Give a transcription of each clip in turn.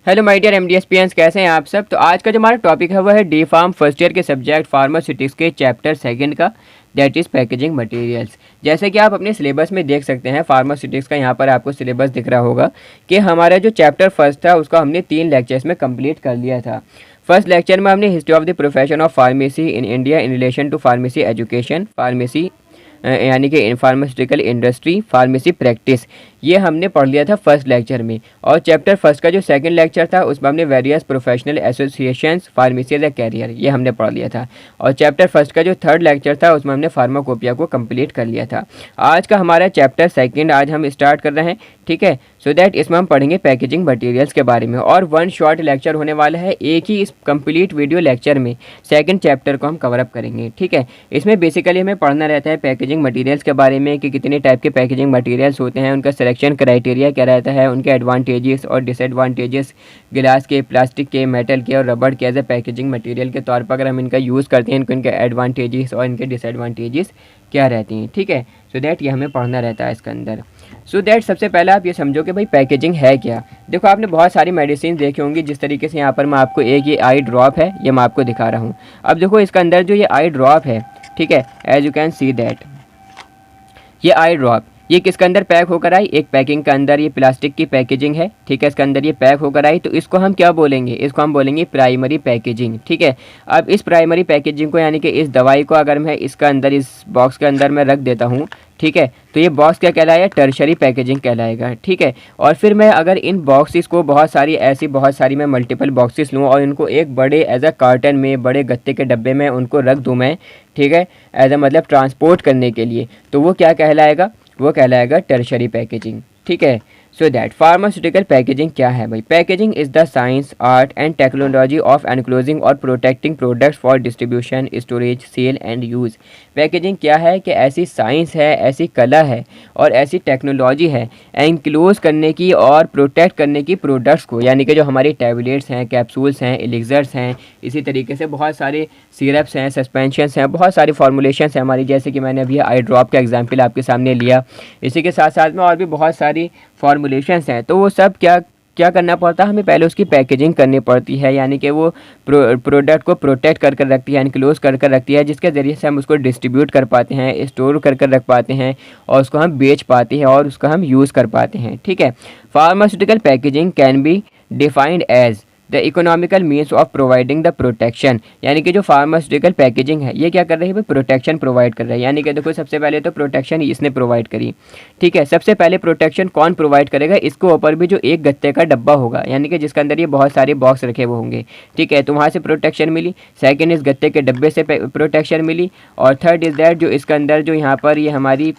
Hello my dear एमडीएसपीएंस, कैसे हैं आप सब। तो आज का जो हमारा टॉपिक है वह है डी फार्म फर्स्ट ईयर के सब्जेक्ट फार्मास्यूटिक्स के चैप्टर सेकंड का, दैट इज़ पैकेजिंग मटेरियल्स। जैसे कि आप अपने सिलेबस में देख सकते हैं, फार्मास्यूटिक्स का यहाँ पर आपको सिलेबस दिख रहा होगा कि हमारा जो चैप्टर फर्स्ट था उसका हमने 3 लेक्चर्स में कंप्लीट कर लिया था। फर्स्ट लेक्चर में हमने history of the profession of pharmacy in India in relation to pharmacy education, pharmacy यानी कि फार्मास्यूटिकल इंडस्ट्री, फार्मेसी प्रैक्टिस, ये हमने पढ़ लिया था फर्स्ट लेक्चर में। और चैप्टर फर्स्ट का जो सेकंड लेक्चर था उसमें हमने various professional associations pharmacy as a career, ये हमने पढ़ लिया था। और चैप्टर फर्स्ट का जो थर्ड लेक्चर था उसमें हमने फार्माकोपिया को कंप्लीट कर लिया था। आज का हमारा चैप्टर सेकंड आज हम स्टार्ट कर रहे हैं, ठीक है। सो दैट इसमें हम पढ़ेंगे पैकेजिंग मटेरियल्स के बारे में, और वन शॉर्ट लेक्चर होने वाला है। एक ही इस कंप्लीट वीडियो लेक्चर में सेकंड चैप्टर को हम कवर अप करेंगे, ठीक है। इसमें बेसिकली हमें पढ़ना रहता है पैकेजिंग मटेरियल्स के बारे में कि कितने टाइप के पैकेजिंग मटेरियल्स होते हैं, उनका सिलेक्शन क्राइटेरिया क्या रहता है, उनके एडवांटेजेस और डिसएडवांटेजेस, गिलास के, प्लास्टिक के, मेटल के और रबड़ के एज ए पैकेजिंग मटेरियल के तौर पर अगर हम इनका यूज़ करते हैं, इनके एडवांटेजेस और इनके डिसएडवांटेजेस क्या रहती हैं, ठीक है। सो दैट ये हमें पढ़ना रहता है इसके अंदर। सो दैट सबसे पहले आप ये समझो कि भाई पैकेजिंग है क्या। देखो, आपने बहुत सारी मेडिसिन देखी होंगी, जिस तरीके से यहाँ पर मैं आपको एक ये आई ड्रॉप है, ये मैं आपको दिखा रहा हूँ। अब देखो इसके अंदर जो ये आई ड्रॉप है, ठीक है, as you can see that ये आई ड्रॉप, ये किसके अंदर पैक होकर आई, एक पैकिंग के अंदर, ये प्लास्टिक की पैकेजिंग है, ठीक है, इसके अंदर ये पैक होकर आई। तो इसको हम क्या बोलेंगे, इसको हम बोलेंगे प्राइमरी पैकेजिंग, ठीक है। अब इस प्राइमरी पैकेजिंग को, यानी कि इस दवाई को अगर मैं इसका अंदर, इस बॉक्स के अंदर मैं रख देता हूँ, ठीक है, तो ये बॉक्स क्या कहलाएगा, टर्शरी पैकेजिंग कहलाएगा, ठीक है। और फिर मैं अगर इन बॉक्सेस को बहुत सारी मैं मल्टीपल बॉक्सेस लूँ और इनको एक बड़े एज अ कार्टन में, बड़े गत्ते के डब्बे में उनको रख दूँ मैं, ठीक है, एज अ मतलब ट्रांसपोर्ट करने के लिए, तो वो क्या कहलाएगा, वो कहलाएगा टर्शरी पैकेजिंग, ठीक है। सो दैट फार्मास्यूटिकल पैकेजिंग क्या है भाई। Packaging is the science, art and technology of enclosing और protecting products for distribution, storage, sale and use. Packaging क्या है कि ऐसी साइंस है, ऐसी कला है और ऐसी टेक्नोलॉजी है एनक्लोज करने की और प्रोटेक्ट करने की प्रोडक्ट्स को, यानी कि जो हमारी टैबलेट्स हैं, कैप्सूल्स हैं, एलिक्सर्स हैं, इसी तरीके से बहुत सारे सिरप्स हैं, सस्पेंशंस हैं, बहुत सारी फॉर्मुलेशंस हैं हमारी, जैसे कि मैंने अभी आई ड्रॉप का एग्जाम्पल आपके सामने लिया। इसी के साथ साथ में और भी बहुत सारी फॉर्मुलेशंस हैं। तो वो सब क्या करना पड़ता है, हमें पहले उसकी पैकेजिंग करनी पड़ती है, यानी कि वो प्रोडक्ट को प्रोटेक्ट कर कर रखती है, एनक्लोज कर कर रखती है, जिसके ज़रिए से हम उसको डिस्ट्रीब्यूट कर पाते हैं, स्टोर कर कर रख पाते हैं और उसको हम बेच पाते हैं और उसको हम यूज़ कर पाते हैं, ठीक है। Pharmaceutical packaging can be defined as the economical means of providing the protection, यानी कि जो फार्मास्यूटिकल पैकेजिंग है ये क्या कर रही है भाई, प्रोटेक्शन प्रोवाइड कर रहा है। यानी कि देखो, सबसे पहले तो प्रोटेक्शन इसने प्रोवाइड करी, ठीक है। सबसे पहले प्रोटेक्शन कौन प्रोवाइड करेगा, इसके ऊपर भी जो एक गत्ते का डब्बा होगा, यानी कि जिसके अंदर ये बहुत सारे बॉक्स रखे हुए होंगे, ठीक है, तो वहाँ से प्रोटेक्शन मिली। सेकेंड, इस गत्ते के डब्बे से प्रोटेक्शन मिली। और थर्ड इज़ दैट जो इसके अंदर जो यहाँ पर ये हमारी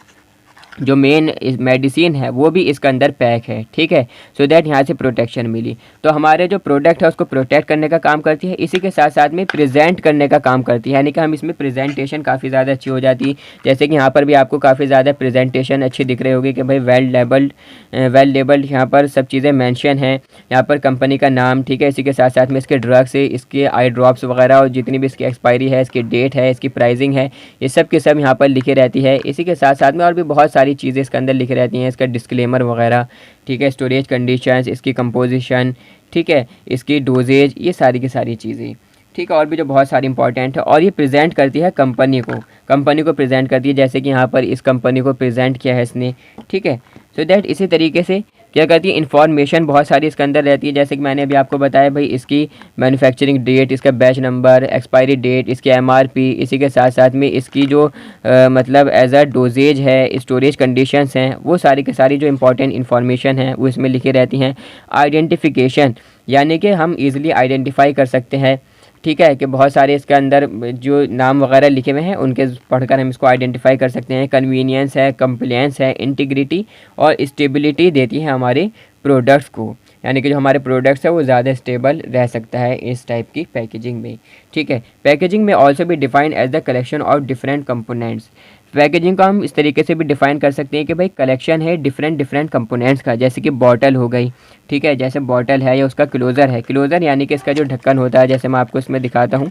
जो मेन मेडिसिन है वो भी इसके अंदर पैक है, ठीक है। सो दैट यहाँ से प्रोटेक्शन मिली। तो हमारे जो प्रोडक्ट है उसको प्रोटेक्ट करने का काम करती है, इसी के साथ साथ में प्रेजेंट करने का काम करती है, यानी कि हम इसमें प्रेजेंटेशन काफ़ी ज़्यादा अच्छी हो जाती है। जैसे कि यहाँ पर भी आपको काफ़ी ज़्यादा प्रेजेंटेशन अच्छी दिख रही होगी कि भाई वेल लेबल्ड यहाँ पर सब चीज़ें मेंशन हैं, यहाँ पर कंपनी का नाम, ठीक है। इसी के साथ साथ में इसके ड्रग्स है, इसके आई ड्रॉप्स वगैरह और जितनी भी इसकी एक्सपायरी है, इसकी डेट है, इसकी प्राइसिंग है, ये सब के सब यहाँ पर लिखी रहती है। इसी के साथ साथ में और भी बहुत सारी चीज़ें इसके अंदर लिखी रहती हैं, इसका डिस्क्लेमर वगैरह, ठीक है, स्टोरेज कंडीशंस, इसकी कंपोजिशन, ठीक है, इसकी डोजेज, ये सारी की सारी चीज़ें, ठीक है, और भी जो बहुत सारी इंपॉर्टेंट है। और ये प्रेजेंट करती है कंपनी को प्रेजेंट करती है, जैसे कि यहाँ पर इस कंपनी को प्रेजेंट किया है इसने, ठीक है। सो दैट इसी तरीके से क्या करती है, इन्फॉर्मेशन बहुत सारी इसके अंदर रहती है, जैसे कि मैंने अभी आपको बताया भाई, इसकी मैन्युफैक्चरिंग डेट, इसका बैच नंबर, एक्सपायरी डेट, इसकी एमआरपी, इसी के साथ साथ में इसकी जो मतलब एज अ डोजेज है, स्टोरेज कंडीशंस हैं, वो सारी की सारी जो इंपॉर्टेंट इन्फॉर्मेशन है वो इसमें लिखी रहती हैं। आइडेंटिफिकेशन, यानी कि हम ईज़िली आइडेंटिफाई कर सकते हैं, ठीक है, कि बहुत सारे इसके अंदर जो नाम वगैरह लिखे हुए हैं उनके पढ़कर हम इसको आइडेंटिफाई कर सकते हैं। कन्वीनियंस है, कंप्लायंस है, इंटीग्रिटी और स्टेबिलिटी देती है हमारे प्रोडक्ट्स को, यानी कि जो हमारे प्रोडक्ट्स है वो ज़्यादा स्टेबल रह सकता है इस टाइप की पैकेजिंग में, ठीक है। पैकेजिंग में ऑल्सो भी defined as the collection of different components. Packaging को हम इस तरीके से भी डिफाइन कर सकते हैं कि भाई कलेक्शन है डिफरेंट कंपोनेंट्स का, जैसे कि बॉटल हो गई, ठीक है, जैसे बॉटल है या उसका क्लोज़र है, क्लोज़र यानी कि इसका जो ढक्कन होता है, जैसे मैं आपको इसमें दिखाता हूँ,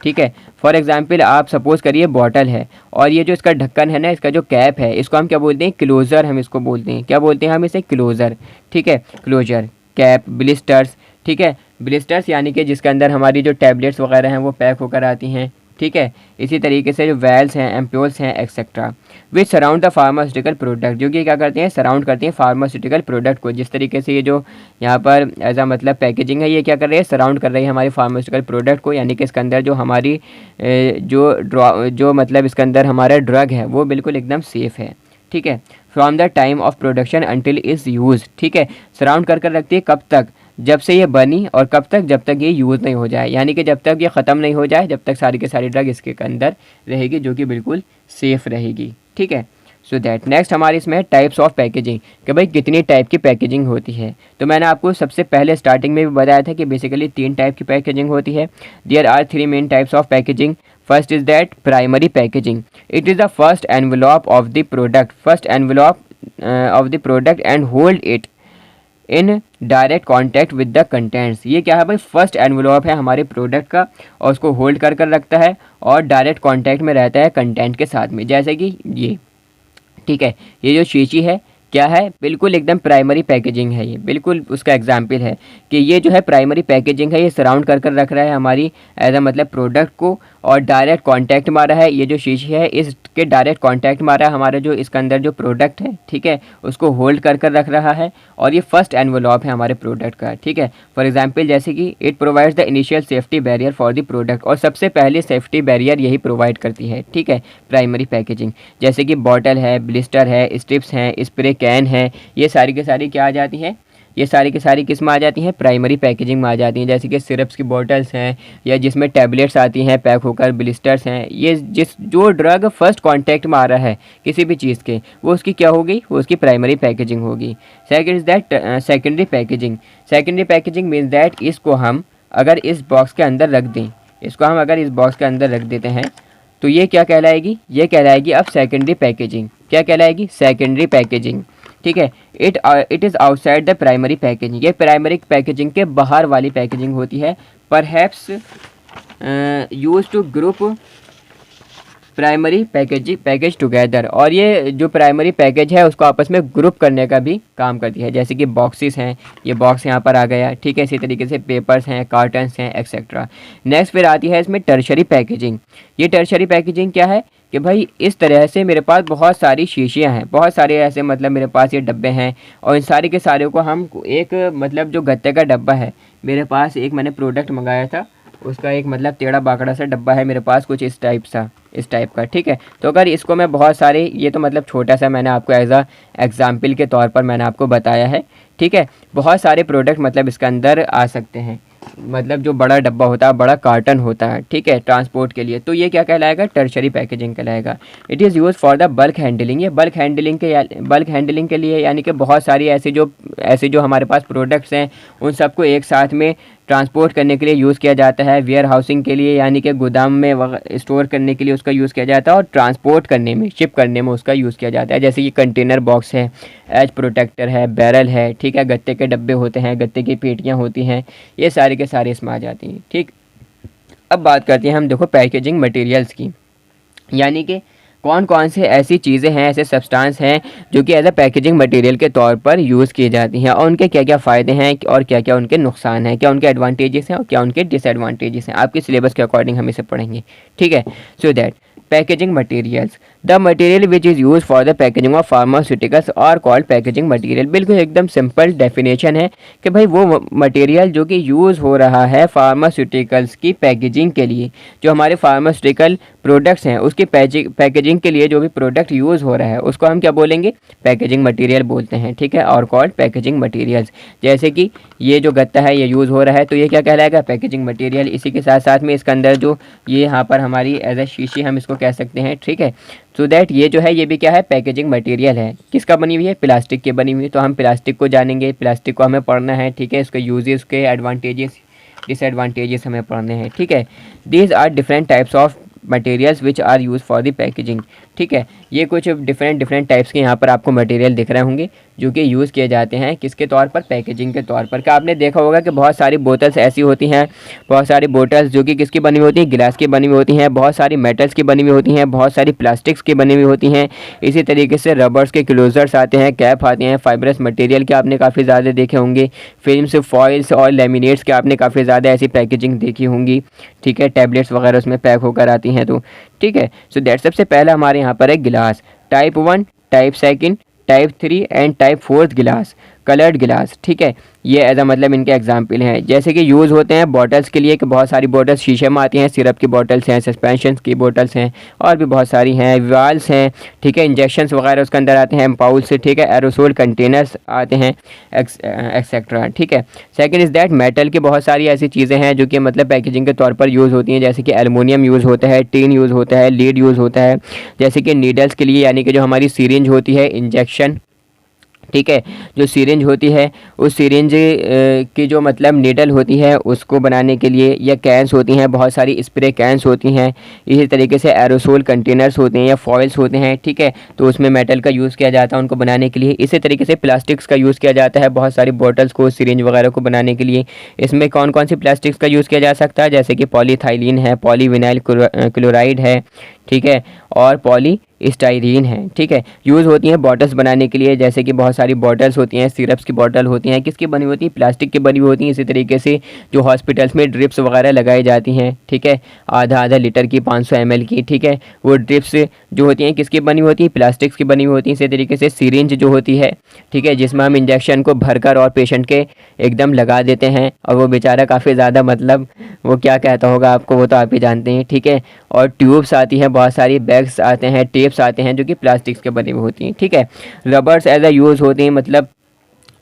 ठीक है। फॉर एग्जांपल आप सपोज़ करिए बॉटल है और ये जो इसका ढक्कन है ना, इसका जो कैप है, इसको हम क्या बोलते हैं, क्लोज़र हम इसको बोलते हैं। क्या बोलते हैं हम इसे, क्लोज़र, ठीक है, क्लोजर, कैप, ब्लिस्टर्स, ठीक है। ब्लिस्टर्स यानी कि जिसके अंदर हमारी जो टैबलेट्स वगैरह हैं वो पैक होकर आती हैं, ठीक है। इसी तरीके से जो वेल्स हैं, एम्प्यूल्स हैं, etcetera, which surround the pharmaceutical product, जो कि क्या करते हैं, सराउंड करती हैं फार्मास्यूटिकल प्रोडक्ट को। जिस तरीके से ये जो यहाँ पर एज अ मतलब पैकेजिंग है, ये क्या कर रही है, सराउंड कर रही है हमारी फार्मास्यूटिकल प्रोडक्ट को, यानी कि इसके अंदर जो हमारी जो मतलब इसके अंदर हमारा ड्रग है वो बिल्कुल एकदम सेफ़ है, ठीक है। From the time of production until is use, ठीक है। सराउंड कर कर रखती है कब तक, जब से ये बनी, और कब तक, जब तक ये यूज़ नहीं हो जाए, यानी कि जब तक ये ख़त्म नहीं हो जाए, जब तक सारी की सारी ड्रग इसके अंदर रहेगी, जो कि बिल्कुल सेफ़ रहेगी, ठीक है। सो दैट नेक्स्ट हमारे इसमें है टाइप्स ऑफ पैकेजिंग, कि भाई कितनी टाइप की पैकेजिंग होती है। तो मैंने आपको सबसे पहले स्टार्टिंग में भी बताया था कि बेसिकली 3 टाइप की पैकेजिंग होती है। There are 3 main types of packaging. First is that primary packaging, it is the first envelope of the product, first envelope of the product and hold it in direct contact with the contents. ये क्या है भाई, first envelope है हमारे product का, और उसको hold कर कर रखता है और डायरेक्ट कॉन्टैक्ट में रहता है कंटेंट के साथ में, जैसे कि ये, ठीक है। ये जो शीशी है क्या है, बिल्कुल एकदम प्राइमरी पैकेजिंग है, ये बिल्कुल उसका एग्जाम्पल है कि ये जो है प्राइमरी पैकेजिंग है, ये सराउंड कर कर रख रहा है हमारी एज अ मतलब प्रोडक्ट को, और डायरेक्ट कांटेक्ट मारा है। ये जो शीशी है इसके डायरेक्ट कांटेक्ट मारा है हमारा जो इसके अंदर जो प्रोडक्ट है, ठीक है, उसको होल्ड कर कर रख रहा है, और ये फर्स्ट एनवेलप है हमारे प्रोडक्ट का, ठीक है। फॉर एग्जांपल जैसे कि it provides the initial safety barrier for the product, और सबसे पहले सेफ्टी बैरियर यही प्रोवाइड करती है, ठीक है, प्राइमरी पैकेजिंग। जैसे कि बॉटल है, ब्लिस्टर है, स्ट्रिप्स हैं, स्प्रे कैन है, ये सारी की सारी क्या आ जाती हैं, ये सारी की सारी किस में आ जाती हैं, प्राइमरी पैकेजिंग में आ जाती हैं। जैसे कि सिरप्स की बॉटल्स हैं, या जिसमें टैबलेट्स आती हैं पैक होकर, ब्लिस्टर्स हैं, ये जो ड्रग फर्स्ट कांटेक्ट में आ रहा है किसी भी चीज़ के, वो उसकी क्या होगी, वो उसकी प्राइमरी पैकेजिंग होगी। Second is that secondary packaging. Secondary packaging means that इसको हम अगर इस बॉक्स के अंदर रख दें, इसको हम अगर इस बॉक्स के अंदर रख देते हैं, तो ये क्या कहलाएगी, ये कहलाएगी अब सेकेंडरी पैकेजिंग। क्या कहलाएगी, सेकेंडरी पैकेजिंग, ठीक है। It is outside the primary packaging, ये प्राइमरी पैकेजिंग के बाहर वाली पैकेजिंग होती है। Perhaps use to group primary package together, और ये जो प्राइमरी पैकेज है उसको आपस में ग्रुप करने का भी काम करती है। जैसे कि बॉक्सेस हैं, ये बॉक्स यहाँ पर आ गया, ठीक है। इसी तरीके से पेपर्स हैं, कार्टन्स हैं, एक्सेट्रा। नेक्स्ट फिर आती है इसमें टर्शरी पैकेजिंग। ये टर्शरी पैकेजिंग क्या है कि भाई इस तरह से मेरे पास बहुत सारी शीशियाँ हैं, बहुत सारे ऐसे मतलब मेरे पास ये डब्बे हैं, और इन सारे के सारे को हम एक मतलब जो गत्ते का डब्बा है मेरे पास, एक मैंने प्रोडक्ट मंगाया था, उसका एक मतलब टेढ़ा बाकड़ा सा डब्बा है मेरे पास, कुछ इस टाइप का, ठीक है। तो अगर इसको मैं बहुत सारे, ये तो मतलब छोटा सा मैंने आपको एज अ एग्जाम्पल के तौर पर मैंने आपको बताया है, ठीक है। बहुत सारे प्रोडक्ट मतलब इसके अंदर आ सकते हैं, मतलब जो बड़ा डब्बा होता है, बड़ा कार्टन होता है, ठीक है, ट्रांसपोर्ट के लिए, तो ये क्या कहलाएगा, टर्शरी पैकेजिंग कहलाएगा। It is use for the bulk handling, ये बल्क हैंडलिंग के लिए, यानी कि बहुत सारी ऐसे जो हमारे पास प्रोडक्ट्स हैं उन सबको एक साथ में ट्रांसपोर्ट करने के लिए यूज़ किया जाता है। वेयर हाउसिंग के लिए, यानी कि गोदाम में स्टोर करने के लिए उसका यूज़ किया जाता है, और ट्रांसपोर्ट करने में, शिप करने में उसका यूज़ किया जाता है। जैसे कि कंटेनर बॉक्स है, एज प्रोटेक्टर है, बैरल है, ठीक है, गत्ते के डब्बे होते हैं, गत्ते की पेटियाँ होती हैं, ये सारे के सारे इसमें आ जाती हैं, ठीक। अब बात करते हैं हम देखो पैकेजिंग मटेरियल्स की, यानी कि कौन कौन से ऐसी चीज़ें हैं, ऐसे सब्सटेंस हैं जो कि एज अ पैकेजिंग मटेरियल के तौर पर यूज़ की जाती हैं, और उनके क्या क्या फ़ायदे हैं और क्या क्या उनके नुकसान हैं, क्या उनके एडवांटेजेस हैं और क्या उनके डिसएडवांटेजेस हैं। आपके सिलेबस के अकॉर्डिंग हम इसे पढ़ेंगे, ठीक है। So that packaging materials, the material which is use for the packaging of pharmaceuticals are called packaging material. बिल्कुल एकदम सिंपल डेफिनेशन है कि भाई वो मटेरियल जो कि यूज़ हो रहा है फार्मास्यूटिकल्स की पैकेजिंग के लिए, जो हमारे फार्मास्यूटिकल प्रोडक्ट्स हैं उसकी पैकेजिंग के लिए जो भी प्रोडक्ट यूज़ हो रहा है उसको हम क्या बोलेंगे, पैकेजिंग मटेरियल बोलते हैं, ठीक है, और कॉल्ड पैकेजिंग मटेरियल्स। जैसे कि ये जो गत्ता है ये यूज़ हो रहा है, तो ये क्या कहलाएगा, पैकेजिंग मटेरियल। इसी के साथ साथ में इसके अंदर जो ये यहाँ पर हमारी एज ए शीशी हम इसको कह सकते हैं, ठीक है। सो दैट ये जो है ये भी क्या है, पैकेजिंग मटेरियल है। किसका बनी हुई है, प्लास्टिक की बनी हुई। तो हम प्लास्टिक को जानेंगे, प्लास्टिक को हमें पढ़ना है, ठीक है, इसके यूजेस, उसके एडवांटेजेस, डिसएडवांटेजेस हमें पढ़ने हैं, ठीक है। These are different types of materials which are use for the packaging, ठीक है। ये कुछ डिफरेंट टाइप्स के यहाँ पर आपको मटेरियल दिख रहे होंगे जो कि यूज़ किए जाते हैं किसके तौर पर, पैकेजिंग के तौर पर। क्या आपने देखा होगा कि बहुत सारी बोतल्स ऐसी होती हैं, बहुत सारी बोतल्स जो कि किसकी बनी हुई होती हैं, गिलास की बनी हुई होती हैं, बहुत सारी मेटल्स की बनी हुई होती हैं, बहुत सारी प्लास्टिक्स की बनी हुई होती हैं। इसी तरीके से रबर्स के क्लोजर्स आते हैं, कैप आते हैं, फाइबरस मटेरियल के आपने काफ़ी ज़्यादा देखे होंगे, फिल्म्स, फॉइल्स और लेमिनेट्स के आपने काफ़ी ज़्यादा ऐसी पैकेजिंग देखी होंगी, ठीक है। टैबलेट्स वगैरह उसमें पैक होकर आती हैं, तो ठीक है। सो दैट सबसे पहला हमारे यहाँ पर है गिलास, type 1, type 2, type 3 and type 4 गिलास, कलर्ड गिलास, ठीक है। ये एज अ मतलब इनके एग्जाम्पल हैं। जैसे कि यूज़ होते हैं बॉटल्स के लिए कि बहुत सारी बॉटल्स शीशे में आती हैं, सिरप की बॉटल्स हैं, सस्पेंशन की बॉटल्स हैं, और भी बहुत सारी हैं, वाल्स हैं, ठीक है। इंजेक्शंस वगैरह उसके अंदर आते हैं, पाउल से, ठीक है। एरोसोल कंटेनर्स आते हैं, एक्सेट्रा, ठीक है। सेकंड इज़ दैट मेटल की बहुत सारी ऐसी चीज़ें हैं जो कि मतलब पैकेजिंग के तौर पर यूज़ होती हैं, जैसे कि एलुमिनियम यूज़ होता है, टीन यूज़ होता है, लीड यूज़ होता है, जैसे कि नीडल्स के लिए, यानी कि जो हमारी सिरिंज होती है, इंजेक्शन, ठीक है। जो सिरिंज होती है उस सिरिंज की जो मतलब नीडल होती है उसको बनाने के लिए, या कैंस होती हैं, बहुत सारी स्प्रे कैंस होती हैं, इसी तरीके से एरोसोल कंटेनर्स होते हैं या फॉइल्स होते हैं, ठीक है। तो उसमें मेटल का यूज़ किया जाता है उनको बनाने के लिए। इसी तरीके से प्लास्टिक्स का यूज़ किया जाता है बहुत सारी बॉटल्स को, सिरिंज वगैरह को बनाने के लिए। इसमें कौन कौन सी प्लास्टिक्स का यूज़ किया जा सकता है, जैसे कि पॉलीथाइलिन है, पॉलीविनाइल क्लोराइड है, ठीक है, और पॉली स्टाइरीन है, ठीक है। यूज़ होती हैं बॉटल्स बनाने के लिए, जैसे कि बहुत सारी बॉटल्स होती हैं, सिरप्स की बॉटल होती हैं, किसकी बनी होती हैं, प्लास्टिक की बनी हुई होती हैं। इसी तरीके से जो हॉस्पिटल्स में ड्रिप्स वगैरह लगाई जाती हैं, ठीक है, आधा लीटर की, 500 ml की, ठीक है, वो ड्रिप्स जो होती हैं किसकी बनी होती हैं, प्लास्टिक्स की बनी हुई होती हैं। इसी तरीके से सिरिंज जो होती है, ठीक है, जिसमें हम इंजेक्शन को भरकर और पेशेंट के एकदम लगा देते हैं, और वो बेचारा काफ़ी ज़्यादा मतलब वो क्या कहता होगा आपको, वो तो आप ही जानते हैं, ठीक है। और ट्यूब्स आती हैं, बहुत सारी बैग्स आते हैं, टेप्स आते हैं जो कि प्लास्टिक्स के बने हुए होती हैं, ठीक है। रबर्स एज अ यूज़ होती हैं मतलब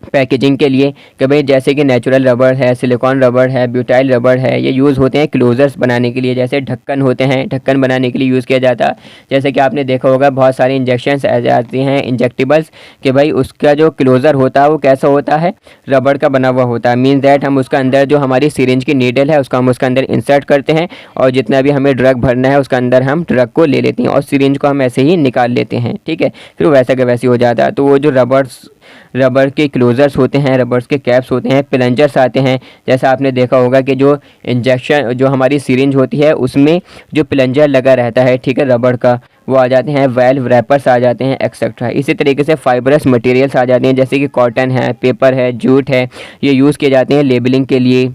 पैकेजिंग के लिए, कि भाई जैसे कि नेचुरल रबर है, सिलिकॉन रबर है, ब्यूटाइल रबर है, ये यूज़ होते हैं क्लोजर्स बनाने के लिए। जैसे ढक्कन होते हैं, ढक्कन बनाने के लिए यूज़ किया जाता है। जैसे कि आपने देखा होगा बहुत सारे इंजेक्शंस ऐसे आती हैं, इंजेक्टिबल्स, कि भाई उसका जो क्लोज़र होता है वो कैसा होता है, रबड़ का बना हुआ होता है। मीन्स दैट हम उसका अंदर जो हमारी सिरिंज की नीडल है उसका हम उसके अंदर इंसर्ट करते हैं, और जितना भी हमें ड्रग भरना है उसका अंदर हम ड्रग को ले लेते हैं, और सिरिंज को हम ऐसे ही निकाल लेते हैं, ठीक है। फिर वैसा का वैसे हो जाता है। तो वो जो रबर के क्लोजर्स होते हैं, रबर्स के कैप्स होते हैं, प्लंजर्स आते हैं। जैसा आपने देखा होगा कि जो इंजेक्शन, जो हमारी सिरिंज होती है उसमें जो प्लंजर लगा रहता है, ठीक है, रबड़ का, वो आ जाते हैं, वेल्व रैपर्स आ जाते हैं, एक्सेट्रा। इसी तरीके से फाइबरस मटेरियल्स आ जाते हैं, जैसे कि कॉटन है, पेपर है, जूट है, ये यूज़ किए जाते हैं लेबलिंग के लिए,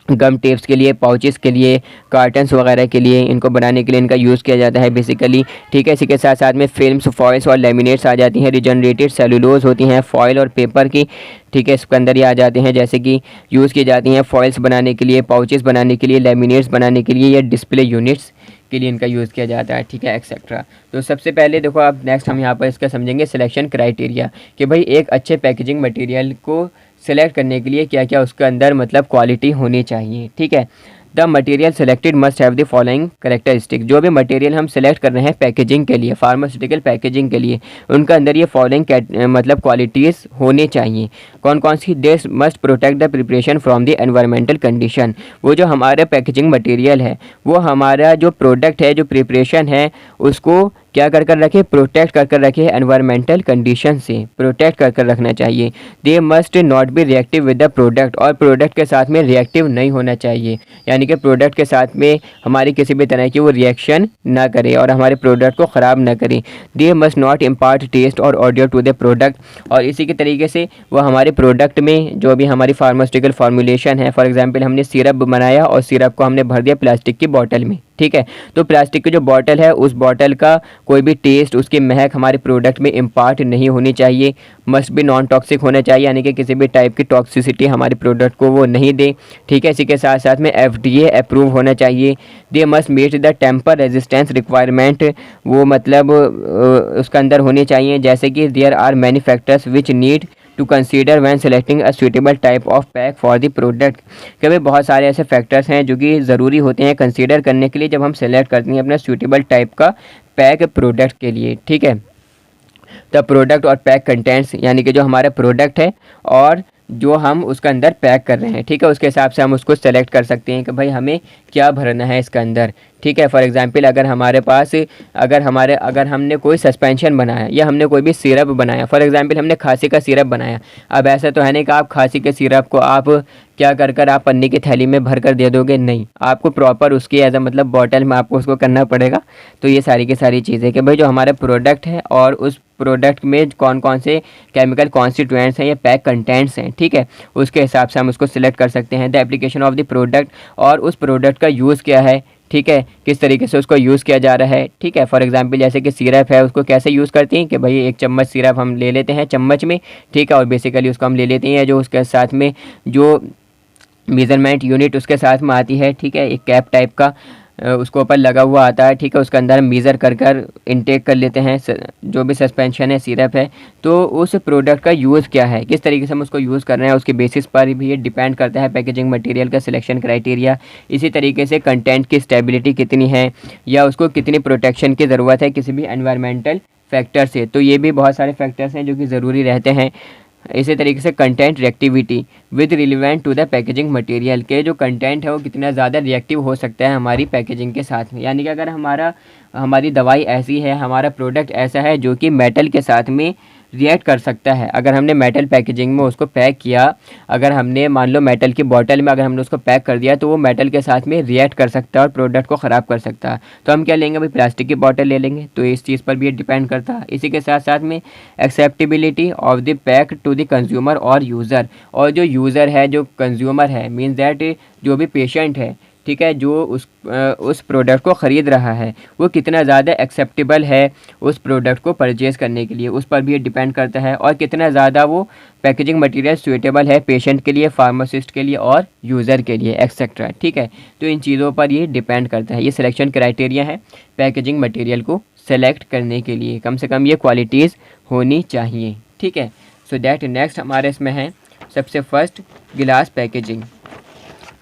गम टेप्स के लिए, पाउचेस के लिए, कार्टन्स वगैरह के लिए, इनको बनाने के लिए इनका यूज़ किया जाता है बेसिकली, ठीक है। इसी के साथ साथ में फिल्म्स, फॉइल्स और लेमिनेट्स आ जाती हैं, रिजनरेटेड सेलुलोज होती हैं फॉइल और पेपर की, ठीक है, इसके अंदर ये आ जाते हैं। जैसे कि यूज़ की जाती हैं फॉइल्स बनाने के लिए, पाउचेस बनाने के लिए, लेमिनेट्स बनाने के लिए, या डिस्प्ले यूनिट्स के लिए इनका यूज़ किया जाता है, ठीक है, एक्सेट्रा। तो सबसे पहले देखो आप नेक्स्ट हम यहाँ पर इसका समझेंगे सिलेक्शन क्राइटेरिया, कि भाई एक अच्छे पैकेजिंग मटेरियल को सेलेक्ट करने के लिए क्या क्या उसके अंदर मतलब क्वालिटी होनी चाहिए, ठीक है। The material selected must have the following characteristic, जो भी मटेरियल हम सेलेक्ट कर रहे हैं पैकेजिंग के लिए, फार्मास्यूटिकल पैकेजिंग के लिए, उनका अंदर ये फॉलोइंग मतलब क्वालिटीज़ होनी चाहिए। कौन कौन सी, this must protect the preparation from the environmental condition, वो जो हमारा पैकेजिंग मटेरियल है वो हमारा जो प्रोडक्ट है, जो प्रिपरेशन है, उसको क्या कर कर रखे, प्रोटेक्ट कर कर रखे एनवायरमेंटल कंडीशन से, प्रोटेक्ट कर कर रखना चाहिए। They must not be reactive with the product, और प्रोडक्ट के साथ में रिएक्टिव नहीं होना चाहिए, यानी कि प्रोडक्ट के साथ में हमारी किसी भी तरह की वो रिएक्शन ना करे और हमारे प्रोडक्ट को ख़राब ना करे। They must not impart taste और ऑडियो टू द प्रोडक्ट, और इसी के तरीके से वो हमारे प्रोडक्ट में जो भी हमारी फार्मास्यूटिकल फॉर्मुलेशन है, फॉर एग्जांपल हमने सिरप बनाया और सिरप को हमने भर दिया प्लास्टिक की बॉटल में, ठीक है, तो प्लास्टिक की जो बॉटल है उस बॉटल का कोई भी टेस्ट, उसकी महक हमारे प्रोडक्ट में इम्पार्ट नहीं होनी चाहिए। मस्ट भी नॉन टॉक्सिक होना चाहिए, यानी कि किसी भी टाइप की टॉक्सिसिटी हमारे प्रोडक्ट को वो नहीं दे, ठीक है। इसी के साथ साथ में FDA अप्रूव होना चाहिए। They must meet the tamper resistance requirement, वो मतलब उसका अंदर होनी चाहिए, जैसे कि there are many factors which need to consider when selecting a suitable type of pack for the product, कभी बहुत सारे ऐसे फैक्टर्स हैं जो कि ज़रूरी होते हैं कंसीडर करने के लिए जब हम सेलेक्ट करते हैं अपना सूटेबल टाइप का पैक प्रोडक्ट के लिए, ठीक है। द प्रोडक्ट और पैक कंटेंट्स, यानी कि जो हमारा प्रोडक्ट है और जो हम उसका अंदर पैक कर रहे हैं, ठीक है, उसके हिसाब से हम उसको सेलेक्ट कर सकते हैं कि भाई हमें क्या भरना है इसका अंदर, ठीक है। फॉर एग्जांपल अगर हमने कोई सस्पेंशन बनाया या हमने कोई भी सिरप बनाया, फॉर एग्जांपल हमने खांसी का सिरप बनाया। अब ऐसा तो है नहीं कि आप खांसी के सिरप को आप क्या कर आप पन्नी की थैली में भर कर दे दोगे, नहीं, आपको प्रॉपर उसकी एज अ मतलब बॉटल में आपको उसको करना पड़ेगा। तो ये सारी की सारी चीज़ें कि भाई जो हमारा प्रोडक्ट है और उस प्रोडक्ट में कौन कौन से केमिकल कॉन्स्टिट्यूएंट्स हैं या पैक कंटेंट्स हैं, ठीक है, उसके हिसाब से हम उसको सिलेक्ट कर सकते हैं। The application of the product, और उस प्रोडक्ट का यूज़ क्या है, ठीक है, किस तरीके से उसको यूज़ किया जा रहा है। ठीक है, फॉर एग्जांपल जैसे कि सिरप है, उसको कैसे यूज़ करते हैं कि भाई 1 चम्मच सिरप हम ले लेते हैं चम्मच में, ठीक है, और बेसिकली उसको हम ले लेते हैं जो उसके साथ में जो मेज़रमेंट यूनिट उसके साथ में आती है, ठीक है, एक कैप टाइप का उसको ऊपर लगा हुआ आता है, ठीक है, उसके अंदर हम मेज़र कर इनटेक कर लेते हैं जो भी सस्पेंशन है, सिरप है। तो उस प्रोडक्ट का यूज़ क्या है, किस तरीके से हम उसको यूज़ कर रहे हैं, उसके बेसिस पर भी ये डिपेंड करता है पैकेजिंग मटेरियल का सिलेक्शन क्राइटेरिया। इसी तरीके से कंटेंट की स्टेबिलिटी कितनी है या उसको कितनी प्रोटेक्शन की ज़रूरत है किसी भी एनवायरमेंटल फैक्टर से, तो ये भी बहुत सारे फैक्टर्स हैं जो कि ज़रूरी रहते हैं। इसी तरीके से content reactivity with relevant to the packaging material, के जो कंटेंट है वो कितना ज़्यादा रिएक्टिव हो सकता है हमारी पैकेजिंग के साथ में। यानी कि अगर हमारी दवाई ऐसी है, हमारा प्रोडक्ट ऐसा है जो कि मेटल के साथ में रिएक्ट कर सकता है, अगर हमने मेटल पैकेजिंग में उसको पैक किया, अगर हमने मान लो मेटल की बॉटल में अगर हमने उसको पैक कर दिया, तो वो मेटल के साथ में रिएक्ट कर सकता है और प्रोडक्ट को ख़राब कर सकता है। तो हम क्या लेंगे भाई, प्लास्टिक की बॉटल ले लेंगे। तो इस चीज़ पर भी ये डिपेंड करता है। इसी के साथ साथ में acceptability of the pack to the consumer और यूज़र, और जो यूज़र है, जो कंज्यूमर है, मीन्स दैट जो भी पेशेंट है, ठीक है, जो उस प्रोडक्ट को ख़रीद रहा है, वो कितना ज़्यादा एक्सेप्टेबल है उस प्रोडक्ट को परचेज़ करने के लिए, उस पर भी ये डिपेंड करता है। और कितना ज़्यादा वो पैकेजिंग मटेरियल सूटेबल है पेशेंट के लिए, फार्मासिस्ट के लिए और यूज़र के लिए, एक्सेट्रा। ठीक है, तो इन चीज़ों पर ये डिपेंड करता है। ये सिलेक्शन क्राइटेरिया है पैकेजिंग मटेरियल को सेलेक्ट करने के लिए, कम से कम ये क्वालिटीज़ होनी चाहिए। ठीक है, सो दैट नेक्स्ट हमारे इसमें है सबसे फर्स्ट गिलास पैकेजिंग।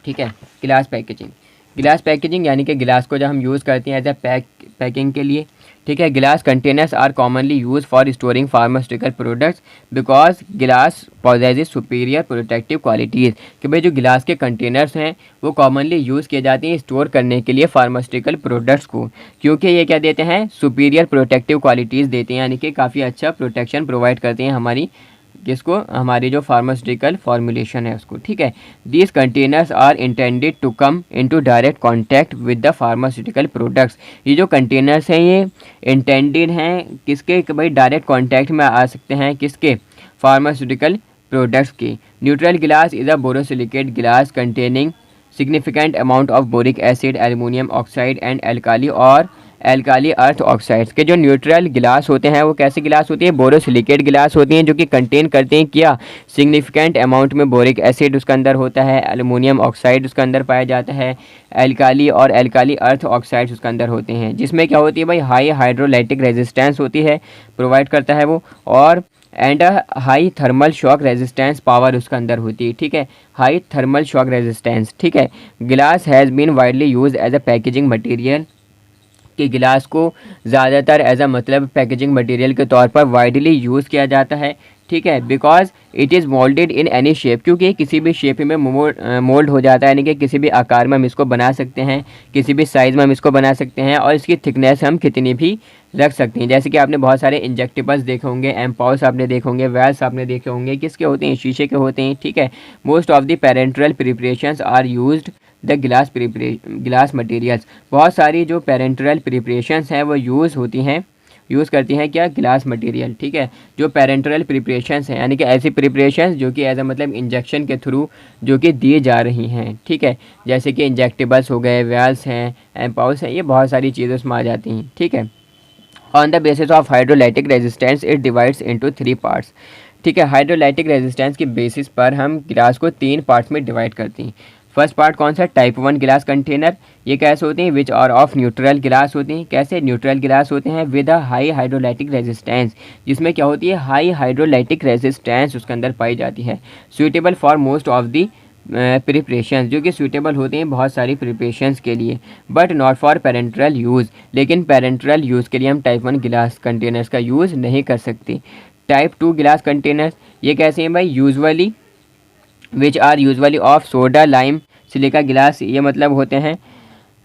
ठीक है, गिलास पैकेजिंग यानी कि गिलास को जब हम यूज़ करते हैं एज ए पैकिंग के लिए, ठीक है, glass containers are commonly use for storing pharmaceutical products because glass possesses superior protective qualities, कि भाई जो गिलास के कंटेनर्स हैं वो कॉमनली यूज़ किए जाते हैं स्टोर करने के लिए फार्मास्यूटिकल प्रोडक्ट्स को, क्योंकि ये क्या देते हैं, सुपीरियर प्रोटेक्टिव क्वालिटीज़ देते हैं, यानी कि काफ़ी अच्छा प्रोटेक्शन प्रोवाइड करते हैं हमारी जो फार्मास्यूटिकल फॉर्मुलेशन है उसको। ठीक है, these containers are intended to come into direct contact with the pharmaceutical products. ये जो कंटेनर्स हैं ये इंटेंडेड हैं किसके, कि भाई डायरेक्ट कांटेक्ट में आ सकते हैं किसके, फार्मास्यूटिकल प्रोडक्ट्स के। न्यूट्रल गिलास इज़ अ बोरोसिलिकेट गिलास containing significant amount of boric acid, aluminium oxide and alkali earth oxides. के जो न्यूट्रल गिलास होते हैं वो कैसे गिलास होती है, बोरोसिलिकेट गिलास होती हैं, जो कि कंटेन करते हैं क्या, सिग्निफिकेंट अमाउंट में बोरिक एसिड उसका अंदर होता है, एल्युमिनियम ऑक्साइड उसका अंदर पाया जाता है, एल्काली अर्थ ऑक्साइड्स उसका अंदर होते हैं, जिसमें क्या होती है भाई, हाई हाइड्रोलाइटिक रेजिस्टेंस होती है, प्रोवाइड करता है वो, और and high thermal shock resistance power उसका अंदर होती है। ठीक है, हाई थर्मल शॉक रेजिस्टेंस। ठीक है, glass has been widely use as a packaging material, कि गिलास को ज़्यादातर एज अ मतलब पैकेजिंग मटेरियल के तौर पर वाइडली यूज़ किया जाता है। ठीक है, because it is moulded in any shape, क्योंकि किसी भी शेप में मोल्ड हो जाता है, यानी कि किसी भी आकार में हम इसको बना सकते हैं, किसी भी साइज़ में हम इसको बना सकते हैं, और इसकी थिकनेस हम कितनी भी रख सकते हैं। जैसे कि आपने बहुत सारे इंजेक्टेबल्स देखे होंगे, एम्पाउल्स आपने देखे होंगे, वेल्स आपने देखे होंगे, किसके होते हैं, शीशे के होते हैं। ठीक है, most of the parenteral preparations are used the glass materials. बहुत सारी जो पेरेंटरल प्रिपरेशंस हैं वो यूज़ करती हैं क्या, गिलास मटेरियल। ठीक है, जो पेरेंटरल प्रिपरेशंस हैं, यानी कि ऐसी प्रिपरेशंस जो कि एज अ मतलब इंजेक्शन के थ्रू जो कि दी जा रही हैं। ठीक है, जैसे कि इंजेक्टेबल्स हो गए, वेल्स हैं, एम्पाउल्स हैं, ये बहुत सारी चीज़ें उसमें आ जाती हैं। ठीक है, on the basis of hydrolytic resistance it divides into 3 parts. ठीक है, हाइड्रोलाइटिक रेजिस्टेंस की बेसिस पर हम गिलास को 3 पार्ट्स में डिवाइड करते हैं। फर्स्ट पार्ट कौन सा, टाइप 1 गिलास कंटेनर, ये कैसे होते हैं, विच आर ऑफ न्यूट्रल गिलास होते हैं। कैसे, न्यूट्रल गिलास होते हैं with a high hydrolytic resistance, जिसमें क्या होती है, हाई हाइड्रोलाइटिक रेजिस्टेंस उसके अंदर पाई जाती है। Suitable for most of the preparation, जो कि सूटेबल होते हैं बहुत सारी प्रिपरेशंस के लिए, but not for parenteral use, लेकिन पेरेंटरल यूज़ के लिए हम टाइप 1 गिलास कंटेनर्स का यूज़ नहीं कर सकते। टाइप 2 गिलास कंटेनर्स, ये कैसे हैं भाई, which are usually of soda lime silica glass, ये मतलब होते हैं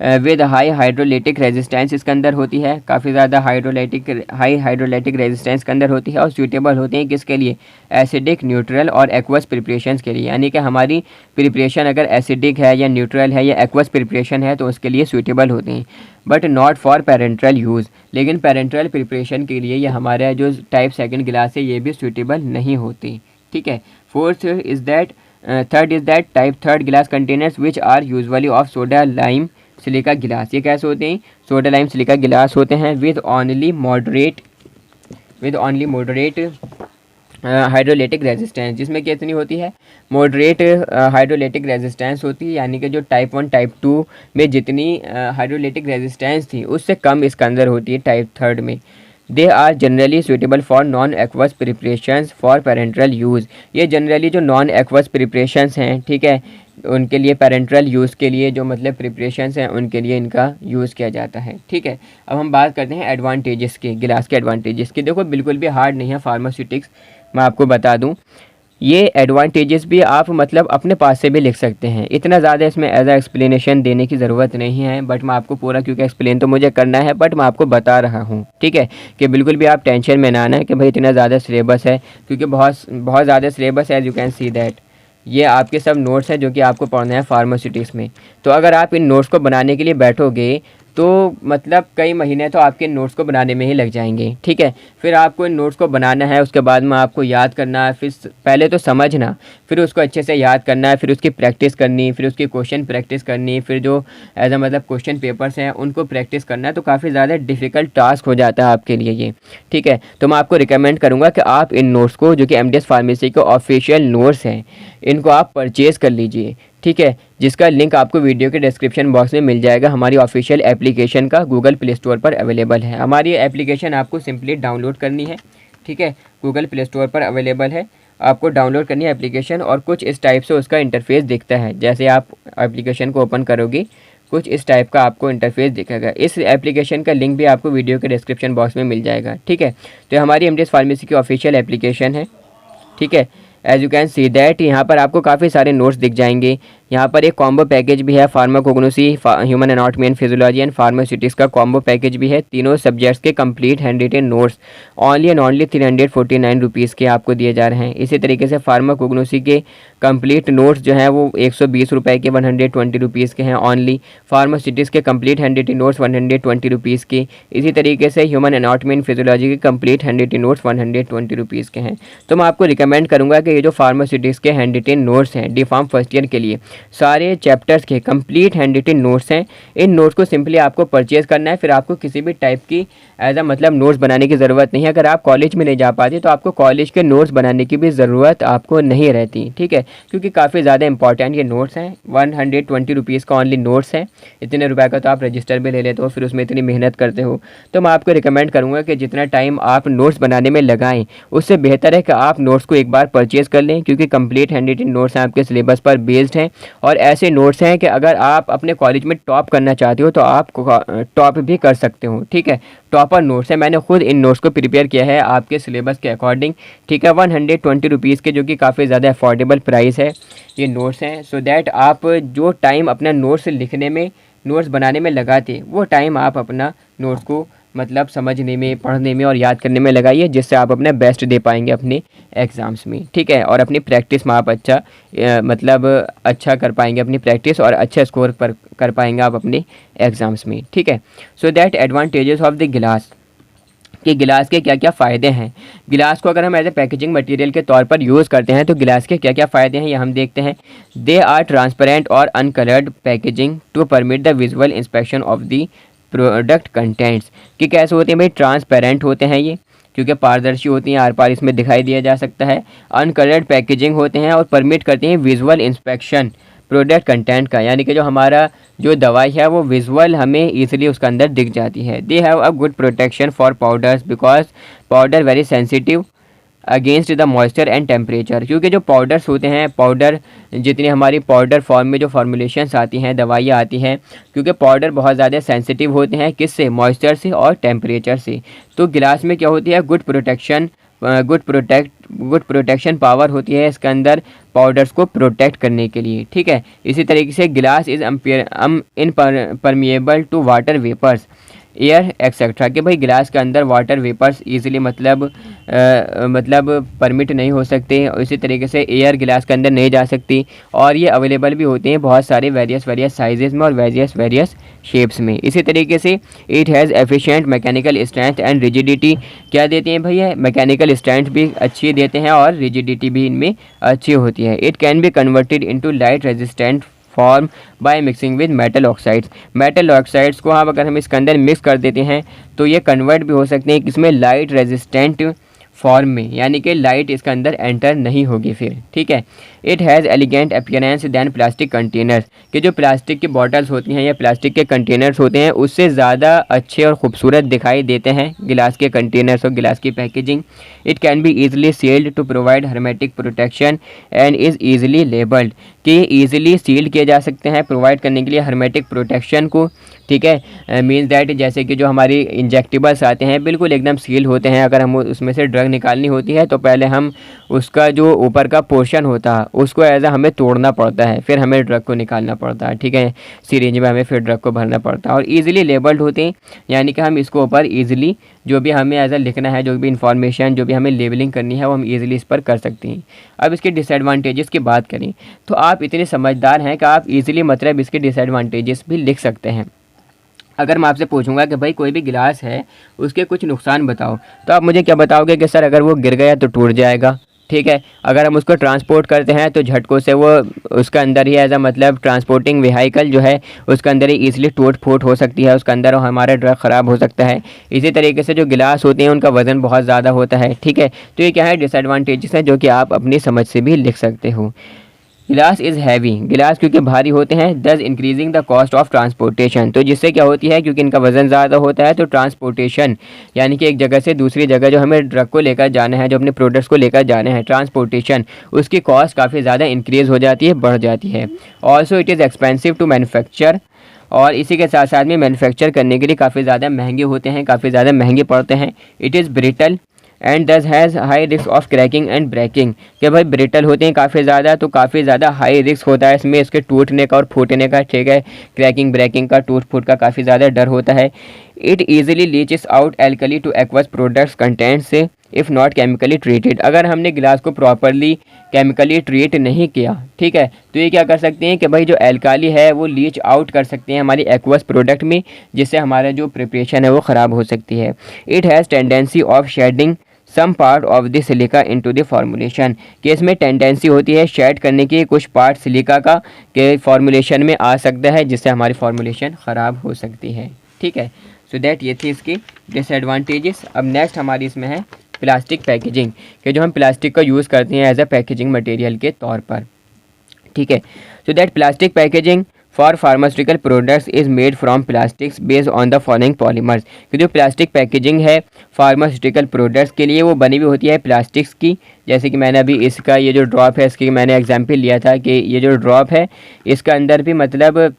विद हाई हाइड्रोलिटिक रेजिस्टेंस इसके अंदर होती है, काफ़ी ज़्यादा हाई हाइड्रोलिटिक रेजिस्टेंस के अंदर होती है, और सूटेबल होते हैं किसके लिए, एसिडिक, न्यूट्रल और एक्वस प्रिपरेशंस के लिए। यानी कि हमारी प्रिपरेशन अगर एसिडिक है या न्यूट्रल है या एक्वस प्रिपरेशन है तो उसके लिए सूटेबल होते हैं, but not for parenteral use. लेकिन पेरेंट्रल प्रिपरेशन के लिए ये हमारा जो टाइप सेकंड गिलास है ये भी सूटेबल नहीं होती। ठीक है। Third is that type third glass containers which are usually of soda lime silica glass. ये कैसे होते हैं, सोडा लाइम सिलिका गिलास होते हैं with only moderate hydrolytic resistance, जिसमें कितनी होती है, मॉडरेट हाइड्रोलिटिक रेजिस्टेंस होती है। यानी कि जो टाइप 1 टाइप 2 में जितनी हाइड्रोलिटिक रेजिस्टेंस थी उससे कम इसके अंदर होती है टाइप थर्ड में। They are generally suitable for non aqueous preparations for parenteral use. ये जनरली जो नॉन एक्वस प्रिपरेशंस हैं, ठीक है, उनके लिए पेरेंट्रल यूज़ के लिए जो मतलब प्रिपरेशंस हैं उनके लिए इनका यूज़ किया जाता है। ठीक है। अब हम बात करते हैं एडवांटेजेस के, गिलास के एडवांटेजेस के। देखो बिल्कुल भी हार्ड नहीं है फार्मास्यूटिक्स, मैं आपको बता दूं। ये एडवांटेजेस भी आप मतलब अपने पास से भी लिख सकते हैं, इतना ज़्यादा इसमें एज अ एक्सप्लेनेशन देने की ज़रूरत नहीं है, बट मैं आपको पूरा, क्योंकि एक्सप्लेन तो मुझे करना है, बट मैं आपको बता रहा हूँ। ठीक है, कि बिल्कुल भी आप टेंशन में ना आना है कि भाई इतना ज़्यादा सिलेबस है, क्योंकि बहुत ज़्यादा सिलेबस है, as you can see that. ये आपके सब नोट्स हैं जो कि आपको पढ़ना है फार्मास्यूटिक्स में। तो अगर आप इन नोट्स को बनाने के लिए बैठोगे तो मतलब कई महीने तो आपके नोट्स को बनाने में ही लग जाएंगे। ठीक है, फिर आपको इन नोट्स को बनाना है, उसके बाद में आपको याद करना है, फिर पहले तो समझना, फिर उसको अच्छे से याद करना है, फिर उसकी प्रैक्टिस करनी, फिर उसकी क्वेश्चन प्रैक्टिस करनी, फिर जो एज अ मतलब क्वेश्चन पेपर्स हैं उनको प्रैक्टिस करना है। तो काफ़ी ज़्यादा डिफ़िकल्ट टास्क हो जाता है आपके लिए ये। ठीक है, तो मैं आपको रिकमेंड करूँगा कि आप इन नोट्स को, जो कि एमडीएस फार्मेसी के ऑफिशियल नोट्स हैं, इनको आप परचेज़ कर लीजिए। ठीक है, जिसका लिंक आपको वीडियो के डिस्क्रिप्शन बॉक्स में मिल जाएगा। हमारी ऑफिशियल एप्लीकेशन का गूगल प्ले स्टोर पर अवेलेबल है। हमारी एप्लीकेशन आपको सिंपली डाउनलोड करनी है। ठीक है, गूगल प्ले स्टोर पर अवेलेबल है, आपको डाउनलोड करनी है एप्लीकेशन, और कुछ इस टाइप से उसका इंटरफेस दिखता है। जैसे आप एप्लीकेशन को ओपन करोगे कुछ इस टाइप का आपको इंटरफेस दिखेगा। इस एप्लीकेशन का लिंक भी आपको वीडियो के डिस्क्रिप्शन बॉक्स में मिल जाएगा। ठीक है, तो हमारी एमडीएस फार्मेसी की ऑफिशियल एप्लीकेशन है। ठीक है, as you can see that यहाँ पर आपको काफ़ी सारे नोट्स दिख जाएंगे। यहाँ पर एक कॉम्बो पैकेज भी है, pharmacognosy, human anatomy and physiology and pharmaceutics का कॉम्बो पैकेज भी है। तीनों सब्जेक्ट्स के complete hand written notes only and only 349 rupees के आपको दिए जा रहे हैं। इसी तरीके से फार्माकोग्नोसी के कंप्लीट नोट्स जो हैं वो 120 रुपये के 120 रुपीज़ के हैं ओनली। फार्मास्यूटिक्स के complete hand written notes 120 rupees के। इसी तरीके से ह्यूमन एनाटॉमी एंड फिजियोलॉजी के complete hand written notes 120 rupees के हैं। तो मैं आपको रिकमेंड करूँगा कि ये जो फार्मास्यूटिक्स के हैंड रिटन नोट्स हैं डी फार्म फर्स्ट ईयर के लिए, सारे चैप्टर्स के कंप्लीट हैंड रिटन नोट्स हैं। इन नोट्स को सिंपली आपको परचेज़ करना है, फिर आपको किसी भी टाइप की एज अ मतलब नोट्स बनाने की ज़रूरत नहीं है। अगर आप कॉलेज में नहीं जा पाते तो आपको कॉलेज के नोट्स बनाने की भी ज़रूरत आपको नहीं रहती। ठीक है, क्योंकि काफ़ी ज़्यादा इंपॉर्टेंट ये नोट्स हैं। 120 रुपीज़ का ओनली नोट्स हैं। इतने रुपये का तो आप रजिस्टर भी ले लेते हो, फिर उसमें इतनी मेहनत करते हो। तो मैं आपको रिकमेंड करूँगा कि जितना टाइम आप नोट्स बनाने में लगाएं, उससे बेहतर है कि आप नोट्स को एक बार परचेज़ कर लें, क्योंकि कंप्लीट हैंड रिटन नोट्स आपके सिलेबस पर बेस्ड हैं, और ऐसे नोट्स हैं कि अगर आप अपने कॉलेज में टॉप करना चाहते हो तो आप टॉप भी कर सकते हो। ठीक है, टॉपर नोट्स है, मैंने खुद इन नोट्स को प्रिपेयर किया है आपके सिलेबस के अकॉर्डिंग। ठीक है, 120 रुपीज़ के, जो कि काफ़ी ज़्यादा अफोर्डेबल प्राइस है, ये नोट्स हैं। सो दैट आप जो टाइम अपना नोट्स लिखने में, नोट्स बनाने में लगाते, वो टाइम आप अपना नोट्स को मतलब समझने में, पढ़ने में और याद करने में लगाइए, जिससे आप अपने बेस्ट दे पाएंगे अपने एग्ज़ाम्स में। ठीक है, और अपनी प्रैक्टिस में आप मतलब अच्छा कर पाएंगे अपनी प्रैक्टिस, और अच्छा स्कोर पर कर पाएंगे आप अपने एग्ज़ाम्स में। ठीक है, so that advantages of the गिलास, कि गिलास के क्या क्या फ़ायदे हैं। गिलास को अगर हम एज ए पैकेजिंग मटेरियल के तौर पर यूज़ करते हैं तो गिलास के क्या क्या फ़ायदे हैं ये हम देखते हैं। दे आर ट्रांसपेरेंट और uncoloured packaging to permit the visual inspection of the product contents, कि कैसे होते हैं भाई, ट्रांसपेरेंट होते हैं ये, क्योंकि पारदर्शी होती हैं, आर पार इसमें दिखाई दिया जा सकता है। अनकलर्ड पैकेजिंग होते हैं और परमिट करते हैं विजुअल इंस्पेक्शन प्रोडक्ट कंटेंट का, यानी कि जो हमारा जो दवाई है वो विजुअल हमें ईजिली उसके अंदर दिख जाती है। They have a good protection for powders because powder very sensitive against the moisture and temperature, क्योंकि जो पाउडर्स होते हैं, पाउडर जितनी हमारी पाउडर फॉर्म में जो फॉर्मुलेशंस आती हैं, दवाइयाँ आती हैं, क्योंकि पाउडर बहुत ज़्यादा सेंसिटिव होते हैं, किससे, मॉइस्चर से और टेम्परेचर से। तो गिलास में क्या होती है, गुड प्रोटेक्शन पावर होती है इसके अंदर पाउडर्स को प्रोटेक्ट करने के लिए, ठीक है। इसी तरीके से glass is impermeable to water vapours, air etcetera, कि भाई गिलास के अंदर वाटर वेपर्स ईजिली मतलब परमिट नहीं हो सकते। इसी तरीके से एयर गिलास के अंदर नहीं जा सकती, और ये अवेलेबल भी होते हैं बहुत सारे वेरियस साइजेज़ में और वेरियस शेप्स में। इसी तरीके से it has efficient mechanical strength and rigidity, क्या देते हैं भैया, मैकेनिकल स्ट्रेंथ भी अच्छी देते हैं और रिजिडिटी भी इनमें अच्छी होती है। It can be converted into light resistant form by mixing with metal oxides. Metal oxides को हम अगर हम इसके अंदर मिक्स कर देते हैं तो ये कन्वर्ट भी हो सकते हैं किसमें, लाइट रेजिस्टेंट फॉर्म में, यानी कि लाइट इसके अंदर एंटर नहीं होगी फिर, ठीक है। It has elegant appearance than plastic containers, कि जो प्लास्टिक की बॉटल्स होती हैं या प्लास्टिक के कंटेनर्स होते हैं उससे ज़्यादा अच्छे और ख़ूबसूरत दिखाई देते हैं गिलास के कंटेनर्स और गिलास की packaging. It can be easily sealed to provide hermetic protection and is easily labelled, कि ईजिली सील्ड किए जा सकते हैं प्रोवाइड करने के लिए हर्मेटिक प्रोटेक्शन को, ठीक है। मीन्स दैट जैसे कि जो हमारी इंजेक्टिबल्स आते हैं बिल्कुल एकदम सील होते हैं, अगर हम उसमें से ड्रग निकालनी होती है तो पहले हम उसका जो ऊपर का पोर्शन होता है उसको एज हमें तोड़ना पड़ता है, फिर हमें ड्रग को निकालना पड़ता है, ठीक है। सिरिंज में हमें फिर ड्रग को भरना पड़ता है, और ईजिली लेबल्ड होते हैं, यानी कि हम इसको ऊपर ईजिली जो भी हमें एज लिखना है, जो भी इंफॉर्मेशन जो भी हमें लेबलिंग करनी है वो हम ईजिली इस पर कर सकते हैं। अब इसके डिसएडवांटेजेस की बात करें तो आप इतने समझदार हैं कि आप ईजिली मतलब इसके डिसएडवांटेजेस भी लिख सकते हैं। अगर मैं आपसे पूछूंगा कि भाई कोई भी गिलास है उसके कुछ नुकसान बताओ, तो आप मुझे क्या बताओगे कि सर अगर वो गिर गया तो टूट जाएगा, ठीक है। अगर हम उसको ट्रांसपोर्ट करते हैं तो झटकों से वो उसका अंदर ही एज मतलब ट्रांसपोर्टिंग व्हीकल जो है उसके अंदर ही ईजिली टूट फूट हो सकती है उसके अंदर, और हमारा ड्रग ख़राब हो सकता है। इसी तरीके से जो गिलास होते हैं उनका वज़न बहुत ज़्यादा होता है, ठीक है। तो ये क्या है, डिसएडवांटेजेस है जो कि आप अपनी समझ से भी लिख सकते हो। गिलास इज़ हैवी, गिलास क्योंकि भारी होते हैं, दस increasing the cost of transportation, तो जिससे क्या होती है क्योंकि इनका वज़न ज़्यादा होता है तो ट्रांसपोर्टेशन यानी कि एक जगह से दूसरी जगह जो हमें ड्रग को लेकर जाना है, जो अपने प्रोडक्ट्स को लेकर जाने हैं, ट्रांसपोर्टेशन उसकी कॉस्ट काफ़ी ज़्यादा इंक्रीज़ हो जाती है, बढ़ जाती है। Also it is expensive to manufacture, और इसी के साथ साथ में मैन्युफैक्चर करने के लिए काफ़ी ज़्यादा महंगे होते हैं, काफ़ी ज़्यादा महंगे पड़ते हैं। It is brittle and thus has high risk of cracking and breaking, कि भाई ब्रिटल होते हैं काफ़ी ज़्यादा तो काफ़ी ज़्यादा हाई रिस्क होता है इसमें इसके टूटने का और फूटने का, ठीक है। क्रैकिंग ब्रेकिंग का, टूट फूट का काफ़ी ज़्यादा डर होता है। It easily leches out alkali two aqueous products content से इफ़ नॉट केमिकली ट्रीटेड, अगर हमने गिलास को प्रॉपरली केमिकली ट्रीट नहीं किया, ठीक है, तो ये क्या कर सकते हैं कि भाई जो एल्काली है वो लीच आउट कर सकते हैं हमारी एक्वस प्रोडक्ट में, जिससे हमारा जो प्रिपरेशन है वो ख़राब हो सकती है। It has tendency of shedding some part of the silica into the formulation, कि इसमें टेंडेंसी होती है शेड करने की कुछ पार्ट सिलिका का के फॉर्मुलेशन में आ सकता है, जिससे हमारी फॉर्मुलेशन ख़राब हो सकती है, ठीक है। सो दैट ये थी इसकी डिसएडवांटेजेस। अब नेक्स्ट हमारी इसमें है प्लास्टिक पैकेजिंग, कि जो हम प्लास्टिक का यूज़ करते हैं एज अ पैकेजिंग मटेरियल के तौर पर, ठीक है। So that plastic packaging for pharmaceutical products is made from plastics based on the following polymers, कि जो प्लास्टिक पैकेजिंग है फार्मास्यूटिकल प्रोडक्ट्स के लिए वो बनी हुई होती है प्लास्टिक्स की। जैसे कि मैंने अभी इसका ये जो ड्रॉप है इसकी मैंने एग्जांपल लिया था कि ये जो ड्रॉप है इसका अंदर भी मतलब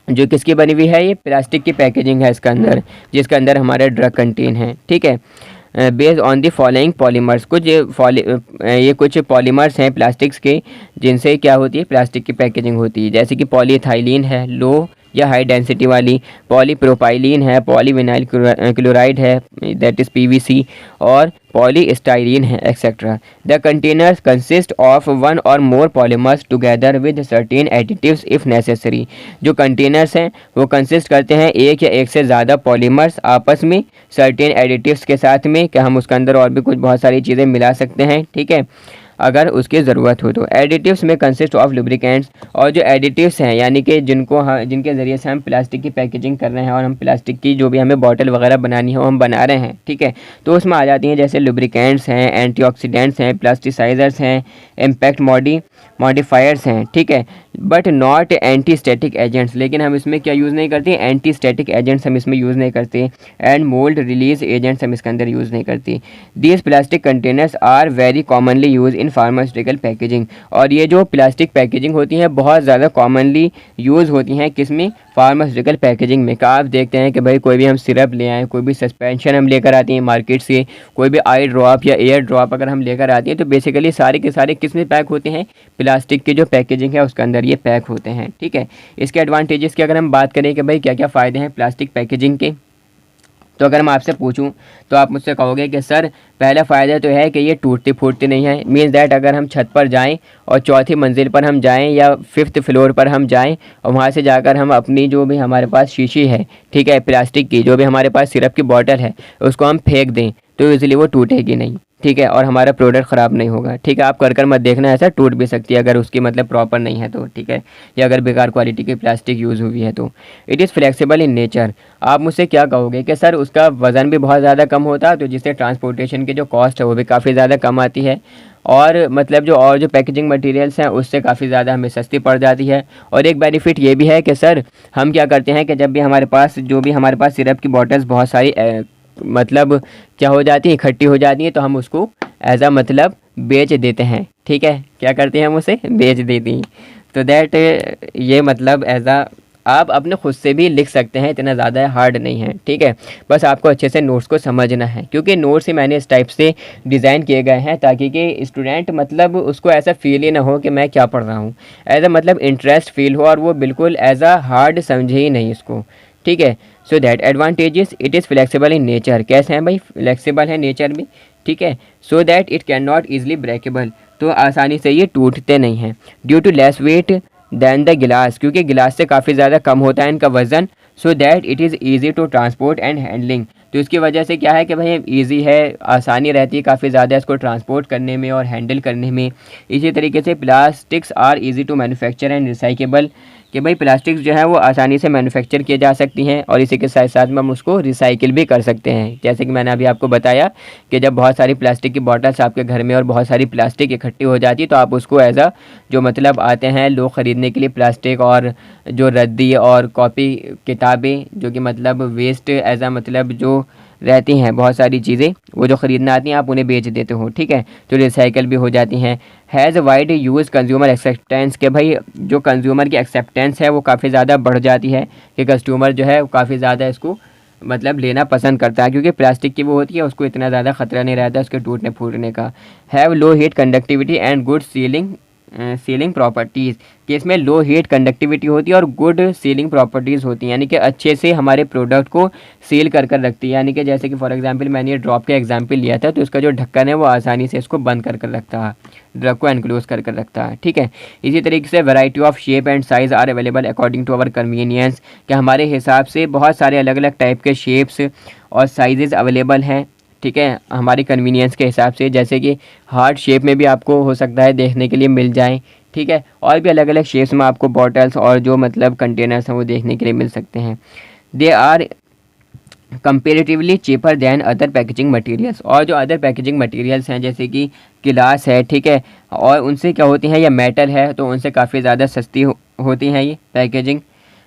जो किसकी बनी हुई है, ये प्लास्टिक की पैकेजिंग है इसका अंदर, जिसके अंदर हमारा ड्रग कंटेन है, ठीक है। Based on the following polymers, ये कुछ पॉलीमर्स हैं प्लास्टिक्स के जिनसे क्या होती है प्लास्टिक की पैकेजिंग होती है, जैसे कि पॉलीइथाइलिन है लो या हाई डेंसिटी वाली, पॉलीप्रोपाइलिन है, पॉलीविनाइल क्लोराइड है दैट इज़ PVC, और पॉलीस्टाइरीन है etcetera. The containers consist of one और more polymers together with certain additives if necessary, जो कंटेनर्स हैं वो कंसिस्ट करते हैं एक या एक से ज़्यादा पॉलीमर्स आपस में सर्टेन एडिटिव्स के साथ में, कि हम उसके अंदर और भी कुछ बहुत सारी चीज़ें मिला सकते हैं, ठीक है, अगर उसकी ज़रूरत हो तो। एडिटिव्स में कंसिस्ट ऑफ लुब्रिकेंट्स, और जो एडिटिव्स हैं यानी कि जिनके ज़रिए से हम प्लास्टिक की पैकेजिंग कर रहे हैं और हम प्लास्टिक की जो भी हमें बॉटल वगैरह बनानी है वो हम बना रहे हैं, ठीक है, तो उसमें आ जाती हैं जैसे लुब्रिकेंट्स हैं, एंटीऑक्सीडेंट्स हैं, प्लास्टिसाइजर्स हैं, इम्पैक्ट मॉडिफायर्स हैं, ठीक है। But not anti static agents, लेकिन हम इसमें क्या यूज़ नहीं करते, एंटी स्टैटिक एजेंट्स हम इसमें यूज़ नहीं करते, एंड मोल्ड रिलीज एजेंट्स हम इसके अंदर यूज़ नहीं करते। These plastic containers are very commonly use in pharmaceutical packaging, और ये जो प्लास्टिक पैकेजिंग होती है बहुत ज़्यादा कॉमनली यूज़ होती हैं किसमें, फार्मास्यूटिकल पैकेजिंग में। का आप देखते हैं कि भाई कोई भी हम सिरप ले आएँ, कोई भी सस्पेंशन हम लेकर आते हैं मार्केट से, कोई भी आई ड्रॉप या एयर ड्रॉप अगर हम लेकर आते हैं तो बेसिकली सारे के सारे किस में पैक होते हैं, प्लास्टिक की जो पैकेजिंग है उसके अंदर ये पैक होते हैं। ठीक है, इसके एडवांटेजेस की अगर हम बात करें कि भाई क्या क्या फ़ायदे हैं प्लास्टिक पैकेजिंग के, तो अगर मैं आपसे पूछूं तो आप मुझसे कहोगे कि सर पहला फ़ायदा तो है कि ये टूटती फूटती नहीं है। मीन्स दैट अगर हम छत पर जाएं और चौथी मंजिल पर हम जाएं या 5th फ्लोर पर हम जाएं और वहां से जाकर हम अपनी जो भी हमारे पास शीशी है, ठीक है, प्लास्टिक की जो भी हमारे पास सिरप की बॉटल है उसको हम फेंक दें तो ईज़िली वो टूटेगी नहीं। ठीक है, और हमारा प्रोडक्ट ख़राब नहीं होगा। ठीक है, आप कर मत देखना, ऐसा टूट भी सकती है अगर उसकी मतलब प्रॉपर नहीं है तो। ठीक है, या अगर बेकार क्वालिटी की प्लास्टिक यूज़ हुई है तो। It is flexible in nature, आप मुझसे क्या कहोगे कि सर उसका वज़न भी बहुत ज़्यादा कम होता है तो जिससे ट्रांसपोर्टेशन की जो कॉस्ट है वो भी काफ़ी ज़्यादा कम आती है, और मतलब जो पैकेजिंग मटेरियल्स हैं उससे काफ़ी ज़्यादा हमें सस्ती पड़ जाती है। और एक बेनिफिट ये भी है कि सर हम क्या करते हैं कि जब भी हमारे पास सिरप की बॉटल्स बहुत सारी मतलब क्या हो जाती है, इकट्ठी हो जाती हैं, तो हम उसको एज आ मतलब बेच देते हैं। ठीक है, क्या करते हैं हम उसे बेच देते हैं। तो दैट ये मतलब एज आ आप अपने खुद से भी लिख सकते हैं, इतना ज़्यादा हार्ड नहीं है। ठीक है, बस आपको अच्छे से नोट्स को समझना है, क्योंकि नोट्स ही मैंने इस टाइप से डिज़ाइन किए गए हैं ताकि कि स्टूडेंट मतलब उसको ऐसा फील ही ना हो कि मैं क्या पढ़ रहा हूँ, एज आ मतलब इंटरेस्ट फील हो और वो बिल्कुल एज आ हार्ड समझे ही नहीं इसको। ठीक है, so that advantages, it is flexible in nature, कैसे हैं भाई, फ्लेक्सिबल है नेचर में। ठीक है, so that it can not easily breakable, तो आसानी से ये टूटते नहीं हैं। Due to less weight than the glass, क्योंकि गिलास से काफ़ी ज़्यादा कम होता है इनका वज़न। So that it is easy to transport and handling, तो इसकी वजह से क्या है कि भाई ईजी है, आसानी रहती है काफ़ी ज़्यादा इसको ट्रांसपोर्ट करने में और हैंडल करने में। इसी तरीके से plastics are easy to manufacture and recyclable, कि भाई प्लास्टिक्स जो है वो आसानी से मैन्युफैक्चर किए जा सकती हैं और इसी के साथ साथ में हम उसको रिसाइकिल भी कर सकते हैं। जैसे कि मैंने अभी आपको बताया कि जब बहुत सारी प्लास्टिक की बॉटल्स आपके घर में और बहुत सारी प्लास्टिक इकट्ठी हो जाती है तो आप उसको एज आ जो मतलब आते हैं लोग ख़रीदने के लिए प्लास्टिक और जो रद्दी और कॉपी किताबें जो कि मतलब वेस्ट एज आ मतलब जो रहती हैं बहुत सारी चीज़ें वो जो ख़रीदना आती हैं आप उन्हें बेच देते हो। ठीक है, तो रिसाइकल भी हो जाती हैं। Has wide use consumer acceptance, के भाई जो कंज्यूमर की एक्सेप्टेंस है वो काफ़ी ज़्यादा बढ़ जाती है कि कस्टमर जो है काफ़ी ज़्यादा इसको मतलब लेना पसंद करता है, क्योंकि प्लास्टिक की वो होती है उसको इतना ज़्यादा ख़तरा नहीं रहता उसके टूटने फूटने का। Have low heat conductivity and good ceiling properties, कि इसमें लो हीट कंडक्टिविटी होती है और गुड सीलिंग प्रॉपर्टीज़ होती हैं, यानी कि अच्छे से हमारे प्रोडक्ट को सील कर रखती है। यानी कि जैसे कि फॉर एग्जांपल मैंने ये ड्रॉप का एग्जांपल लिया था तो इसका जो ढक्कन है वो आसानी से इसको बंद कर रखता है, ड्रग को एनक्लोज कर रखता है। ठीक है, इसी तरीके से variety of shape and size are available according to our convenience, कि हमारे हिसाब से बहुत सारे अलग अलग टाइप के शेप्स और साइजेज़ अवेलेबल हैं। ठीक है, हमारी कन्वीनियंस के हिसाब से, जैसे कि हार्ट शेप में भी आपको हो सकता है देखने के लिए मिल जाए। ठीक है, और भी अलग अलग शेप्स में आपको बॉटल्स और जो मतलब कंटेनर्स हैं वो देखने के लिए मिल सकते हैं। They are comparatively cheaper than other packaging materials, और जो अदर पैकेजिंग मटेरियल्स हैं जैसे कि गिलास है, ठीक है, और उनसे क्या होती हैं या मेटल है तो उनसे काफ़ी ज़्यादा सस्ती होती हैं ये पैकेजिंग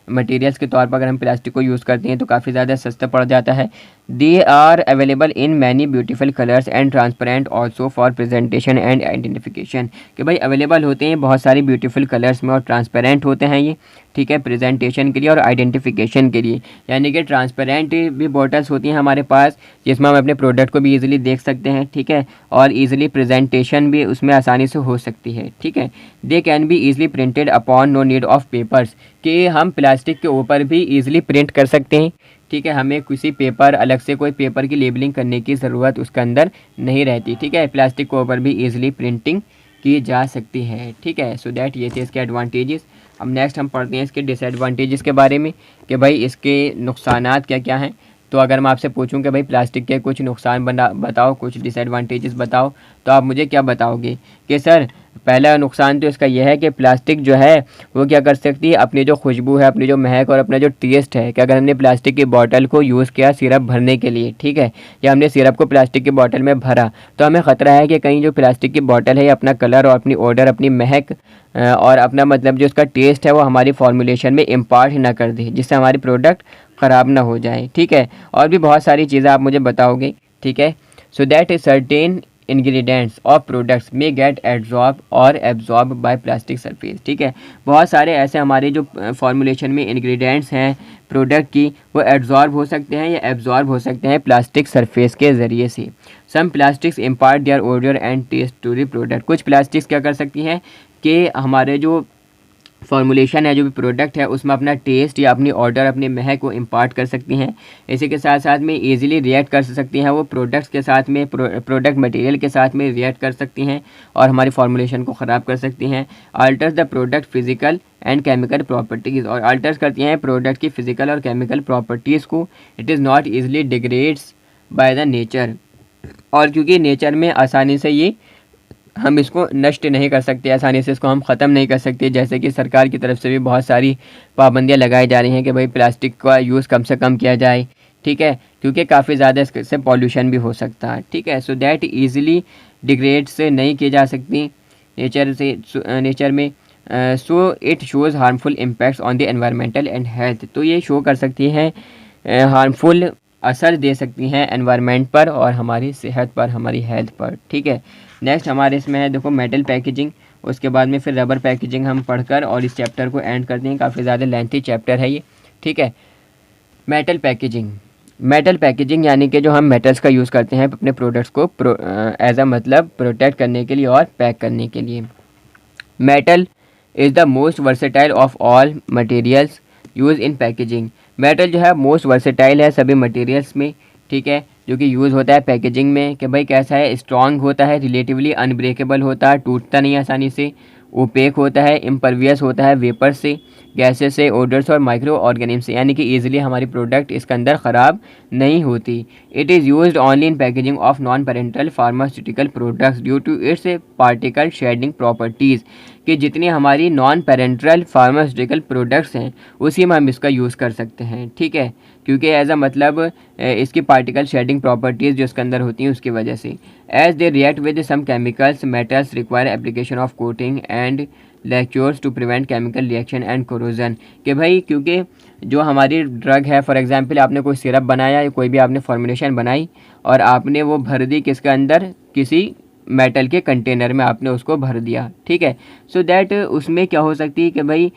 मटेरियल्स के तौर पर। अगर हम प्लास्टिक को यूज़ करते हैं तो काफ़ी ज़्यादा सस्ता पड़ जाता है। They are available in many beautiful colours and transparent also for presentation and identification, कि भाई अवेलेबल होते हैं बहुत सारी ब्यूटीफुल कलर्स में और ट्रांसपेरेंट होते हैं ये। ठीक है, प्रेजेंटेशन के लिए और आइडेंटिफिकेशन के लिए, यानी कि ट्रांसपेरेंट भी बॉटल्स होती हैं हमारे पास जिसमें हम अपने प्रोडक्ट को भी ईजिली देख सकते हैं। ठीक है, और ईजिली प्रेजेंटेशन भी उसमें आसानी से हो सकती है। ठीक है, they can be easily printed upon, no need of papers, कि हम प्लास्टिक के ऊपर भी ईजिली प्रिंट कर सकते हैं। ठीक है, हमें किसी पेपर अलग से कोई पेपर की लेबलिंग करने की ज़रूरत उसके अंदर नहीं रहती। ठीक है, प्लास्टिक के ऊपर भी ईजिली प्रिंटिंग की जा सकती है। ठीक है, सो दैट ये थे इसके एडवांटेजेस। अब नेक्स्ट हम पढ़ते हैं इसके डिसएडवांटेजेस के बारे में कि भाई इसके नुकसानात क्या क्या हैं। तो अगर मैं आपसे पूछूं कि भाई प्लास्टिक के कुछ नुकसान बताओ, कुछ डिसएडवांटेजेस बताओ, तो आप मुझे क्या बताओगे कि सर पहला नुकसान तो इसका यह है कि प्लास्टिक जो है वो क्या कर सकती है, अपनी जो खुशबू है, अपनी जो महक और अपना जो टेस्ट है, कि अगर हमने प्लास्टिक की बोतल को यूज़ किया सिरप भरने के लिए, ठीक है, या हमने सिरप को प्लास्टिक की बोतल में भरा, तो हमें ख़तरा है कि कहीं जो प्लास्टिक की बोतल है ये अपना कलर और अपनी ऑर्डर, अपनी महक और अपना मतलब जो उसका टेस्ट है वो हमारी फॉर्मुलेशन में इम्पार्ट ना कर दे, जिससे हमारी प्रोडक्ट ख़राब ना हो जाए, ठीक है। और भी बहुत सारी चीज़ें आप मुझे बताओगे, ठीक है। So that is certain ingredients of products may get absorbed और absorbed by plastic surface, ठीक है। बहुत सारे ऐसे हमारे जो फॉर्मुलेशन में इंग्रेडिएंट्स हैं प्रोडक्ट की, वो एब्जॉर्ब हो सकते हैं या एब्जॉर्ब हो सकते हैं प्लास्टिक सरफेस के ज़रिए से। Some plastics impart their odour and taste to the product. कुछ प्लास्टिक्स क्या कर सकती हैं कि हमारे जो फॉर्मुलेशन है, जो भी प्रोडक्ट है, उसमें अपना टेस्ट या अपनी ऑर्डर, अपनी महक को इम्पार्ट कर सकती हैं। इसी के साथ साथ में इजीली रिएक्ट कर सकती हैं, वो प्रोडक्ट्स के साथ में, प्रोडक्ट मटेरियल के साथ में रिएक्ट कर सकती हैं और हमारी फॉर्मुलेशन को ख़राब कर सकती हैं। Altars the product physical and chemical properties, और अल्टर्स करती हैं प्रोडक्ट की फ़िज़िकल और केमिकल प्रॉपर्टीज़ को। It is not easily degrades by the nature, और क्योंकि नेचर में आसानी से ये हम इसको नष्ट नहीं कर सकते, आसानी से इसको हम ख़त्म नहीं कर सकते, जैसे कि सरकार की तरफ से भी बहुत सारी पाबंदियां लगाई जा रही हैं कि भाई प्लास्टिक का यूज़ कम से कम किया जाए, ठीक है, क्योंकि काफ़ी ज़्यादा इससे पॉल्यूशन भी हो सकता है, ठीक है। सो दैट ईज़िली डिग्रेड से नहीं की जा सकती नेचर में। So it shows harmful impacts on the environmental and health, तो ये शो कर सकती हैं हार्मफुल असर दे सकती हैं एनवायरनमेंट पर और हमारी सेहत पर, हमारी हेल्थ पर, ठीक है। नेक्स्ट हमारे इसमें है देखो मेटल पैकेजिंग, उसके बाद में फिर रबर पैकेजिंग हम पढ़कर और इस चैप्टर को एंड करते हैं। काफ़ी ज़्यादा लेंथी चैप्टर है ये, ठीक है। मेटल पैकेजिंग, मेटल पैकेजिंग यानी कि जो हम मेटल्स का यूज़ करते हैं अपने प्रोडक्ट्स को एज अ मतलब प्रोटेक्ट करने के लिए और पैक करने के लिए। Metal is the most versatile of all materials use in packaging. Metal जो है मोस्ट वर्सेटाइल है सभी मटेरियल्स में, ठीक है, जो कि यूज़ होता है पैकेजिंग में। कि भाई कैसा है, स्ट्रॉन्ग होता है, रिलेटिवली अनब्रेकेबल होता है, टूटता नहीं आसानी से, ओपेक होता है, इम्परवियस होता है वेपर से, गैसेस से, ओडर्स और माइक्रो ऑर्गेनिज्म से, यानी कि ईजिली हमारी प्रोडक्ट इसके अंदर ख़राब नहीं होती। It is used only in packaging of non parenteral pharmaceutical products due to its particle shedding properties, कि जितनी हमारी नॉन पेरेंटल फार्मास्यूटिकल प्रोडक्ट्स हैं उसी में हम इसका यूज़ कर सकते हैं, ठीक है, क्योंकि एज अ मतलब इसकी पार्टिकल शेडिंग प्रॉपर्टीज़ जो इसके अंदर होती हैं उसकी वजह से। As they react with some chemicals metals require application of coating and lacquers to prevent chemical reaction and corrosion, कि भाई क्योंकि जो हमारी ड्रग है, फॉर एग्जांपल आपने कोई सिरप बनाया या कोई भी आपने फॉर्मुलेशन बनाई और आपने वो भर दी किसके अंदर, किसी मेटल के कंटेनर में आपने उसको भर दिया, ठीक है। सो दैट उसमें क्या हो सकती है कि भाई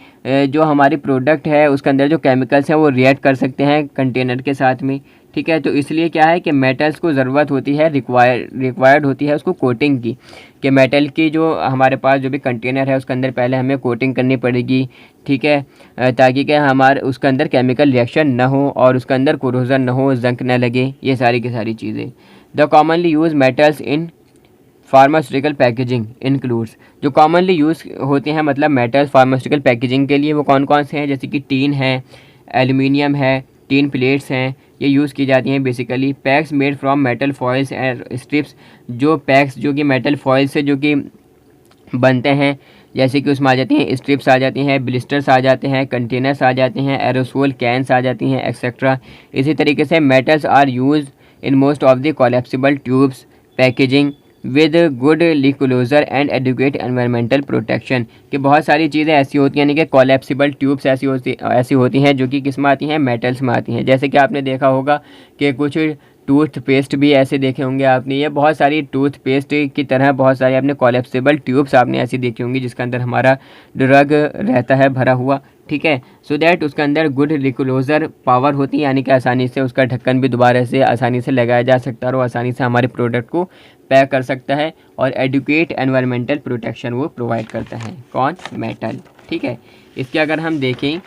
जो हमारी प्रोडक्ट है उसके अंदर जो केमिकल्स हैं वो रिएक्ट कर सकते हैं कंटेनर के साथ में, ठीक है। तो इसलिए क्या है कि मेटल्स को ज़रूरत होती है, रिक्वायर्ड होती है उसको कोटिंग की, कि मेटल की जो हमारे पास जो भी कंटेनर है उसके अंदर पहले हमें कोटिंग करनी पड़ेगी, ठीक है, ताकि क्या हमारे उसके अंदर केमिकल रिएक्शन ना हो और उसके अंदर कोरोजन ना हो, जंक ना लगे, ये सारी की सारी चीज़ें। The commonly use metals in pharmaceutical packaging includes, जो कॉमनली यूज़ होते हैं मतलब मेटल्स फार्मास्यूटिकल पैकेजिंग के लिए वो कौन कौन से हैं, जैसे कि टीन है, एल्युमिनियम है, टीन प्लेट्स हैं, ये यूज़ की जाती हैं basically. PACS made from metal foils and strips, जो पैक्स जो कि मेटल फॉइल से जो कि बनते हैं, जैसे कि उसमें आ जाती हैं स्ट्रिप्स आ जाती हैं, ब्लिस्टर्स आ जाते हैं, कंटेनर्स आ जाते हैं, एरोसोल कैंस आ जाती हैं, एक्सेट्रा। इसी तरीके से metals are use in most of the collapsible tubes packaging with good reclosure and adequate environmental protection, कि बहुत सारी चीज़ें ऐसी होती हैं, यानी कि कोलैप्सिबल ट्यूब्स ऐसी होती हैं जो कि किस में आती हैं, मेटल्स में आती हैं। जैसे कि आपने देखा होगा कि कुछ टूथपेस्ट भी ऐसे देखे होंगे आपने, ये बहुत सारी टूथपेस्ट की तरह बहुत सारी आपने कोलैप्सिबल ट्यूब्स आपने ऐसी देखी होंगी जिसके अंदर हमारा ड्रग रहता है भरा हुआ, ठीक है। सो दैट उसके अंदर गुड रिक्लोजर पावर होती है, यानी कि आसानी से उसका ढक्कन भी दोबारा से आसानी से लगाया जा सकता है और आसानी से हमारे प्रोडक्ट को पैक कर सकता है, और एडुकेट एनवायरमेंटल प्रोटेक्शन वो प्रोवाइड करता है, कौन, मेटल, ठीक है। इसके अगर हम देखें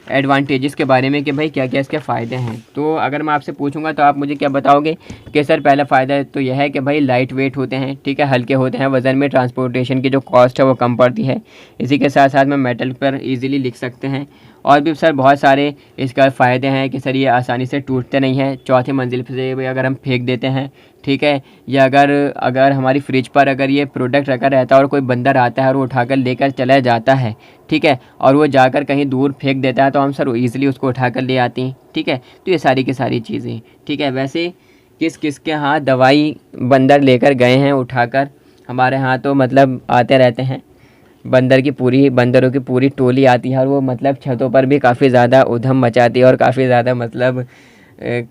एडवांटेजेस के बारे में कि भाई क्या क्या इसके फ़ायदे हैं, तो अगर मैं आपसे पूछूंगा तो आप मुझे क्या बताओगे कि सर पहला फ़ायदा तो यह है कि भाई लाइट वेट होते हैं, ठीक है, हल्के होते हैं, वज़न में ट्रांसपोर्टेशन की जो कॉस्ट है वो कम पड़ती है। इसी के साथ साथ में मेटल पर इजीली लिख सकते हैं। और भी सर बहुत सारे इसका फ़ायदे हैं कि सर ये आसानी से टूटते नहीं हैं, चौथी मंजिल से अगर हम फेंक देते हैं ठीक है। या अगर अगर हमारी फ्रिज पर अगर ये प्रोडक्ट रखा रहता है और कोई बंदर आता है और वो उठाकर लेकर चला जाता है, ठीक है, और वो जाकर कहीं दूर फेंक देता है तो हम सर ईज़िली उसको उठाकर ले आते हैं, ठीक है। तो ये सारी की सारी चीज़ें, ठीक है। वैसे किस किस के यहाँ दवाई बंदर लेकर गए हैं उठाकर, हमारे यहाँ तो मतलब आते रहते हैं, बंदरों की पूरी टोली आती है और वो मतलब छतों पर भी काफ़ी ज़्यादा उधम मचाती है और काफ़ी ज़्यादा मतलब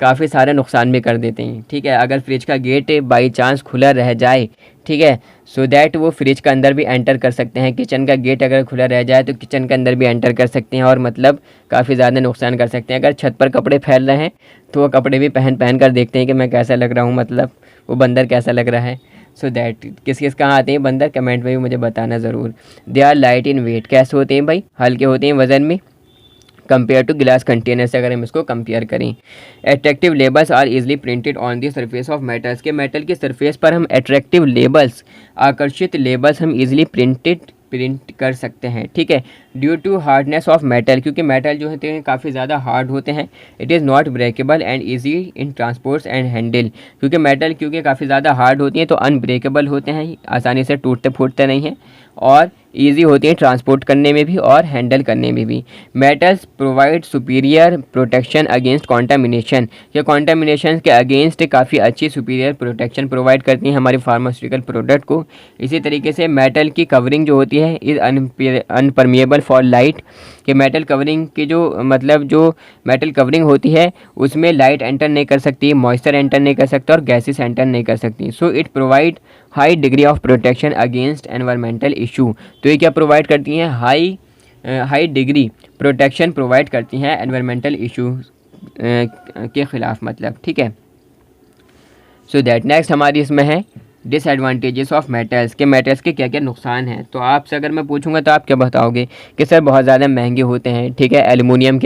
काफ़ी सारे नुकसान भी कर देते हैं, ठीक है। अगर फ्रिज का गेट बाई चांस खुला रह जाए, ठीक है, सो दैट वो फ्रिज का अंदर भी एंटर कर सकते हैं। किचन का गेट अगर खुला रह जाए तो किचन के अंदर भी एंटर कर सकते हैं और मतलब काफ़ी ज़्यादा नुकसान कर सकते हैं। अगर छत पर कपड़े फैल रहे हैं तो वो कपड़े भी पहन कर देखते हैं कि मैं कैसा लग रहा हूँ, मतलब वो बंदर कैसा लग रहा है। सो दैट किस किस कहाँ आते हैं बंदर, कमेंट में भी मुझे बताना ज़रूर। They are light in weight, कैसे होते हैं भाई, हल्के होते हैं वज़न में कंपेयर टू गिलास कंटेनर से अगर हम इसको कंपेयर करें। Attractive labels are easily printed on the surface of metals, के मेटल की सरफेस पर हम अट्रैक्टिव लेबल्स, आकर्षित लेबल्स हम इजली प्रिंट कर सकते हैं, ठीक है। Due to hardness of metal, क्योंकि मेटल जो होते हैं काफ़ी ज़्यादा हार्ड होते हैं। It is not breakable and easy in transports and handle, क्योंकि मेटल काफ़ी ज़्यादा हार्ड होती हैं तो अनब्रेकेबल होते हैं, आसानी से टूटते फूटते नहीं हैं और ईजी होती है ट्रांसपोर्ट करने में भी और हैंडल करने में भी। Metals provide superior protection against contamination, ये कॉन्टामिनेशन के अगेंस्ट काफ़ी अच्छी सुपीरियर प्रोटेक्शन प्रोवाइड करती हैं हमारी फार्मास्यूटिकल प्रोडक्ट को। इसी तरीके से मेटल की कवरिंग जो होती है इज़ अनपरमिएबल फॉर लाइट, कि मेटल कवरिंग की जो मेटल कवरिंग होती है उसमें लाइट एंटर नहीं कर सकती, मॉइस्चर एंटर नहीं कर सकता और गैसेस एंटर नहीं कर सकती। So it provide high degree of protection against environmental issue, तो ये क्या प्रोवाइड करती हैं, हाई डिग्री प्रोटेक्शन प्रोवाइड करती हैं एनवायरमेंटल इशू के ख़िलाफ़, मतलब, ठीक है। सो दैट नेक्स्ट हमारी इसमें है डिसएडवांटेजेस ऑफ मेटल्स, के मेटल्स के क्या क्या नुकसान हैं। तो आपसे अगर मैं पूछूंगा तो आप क्या बताओगे कि सर बहुत ज़्यादा महंगे होते हैं, ठीक है। एलुमिनियम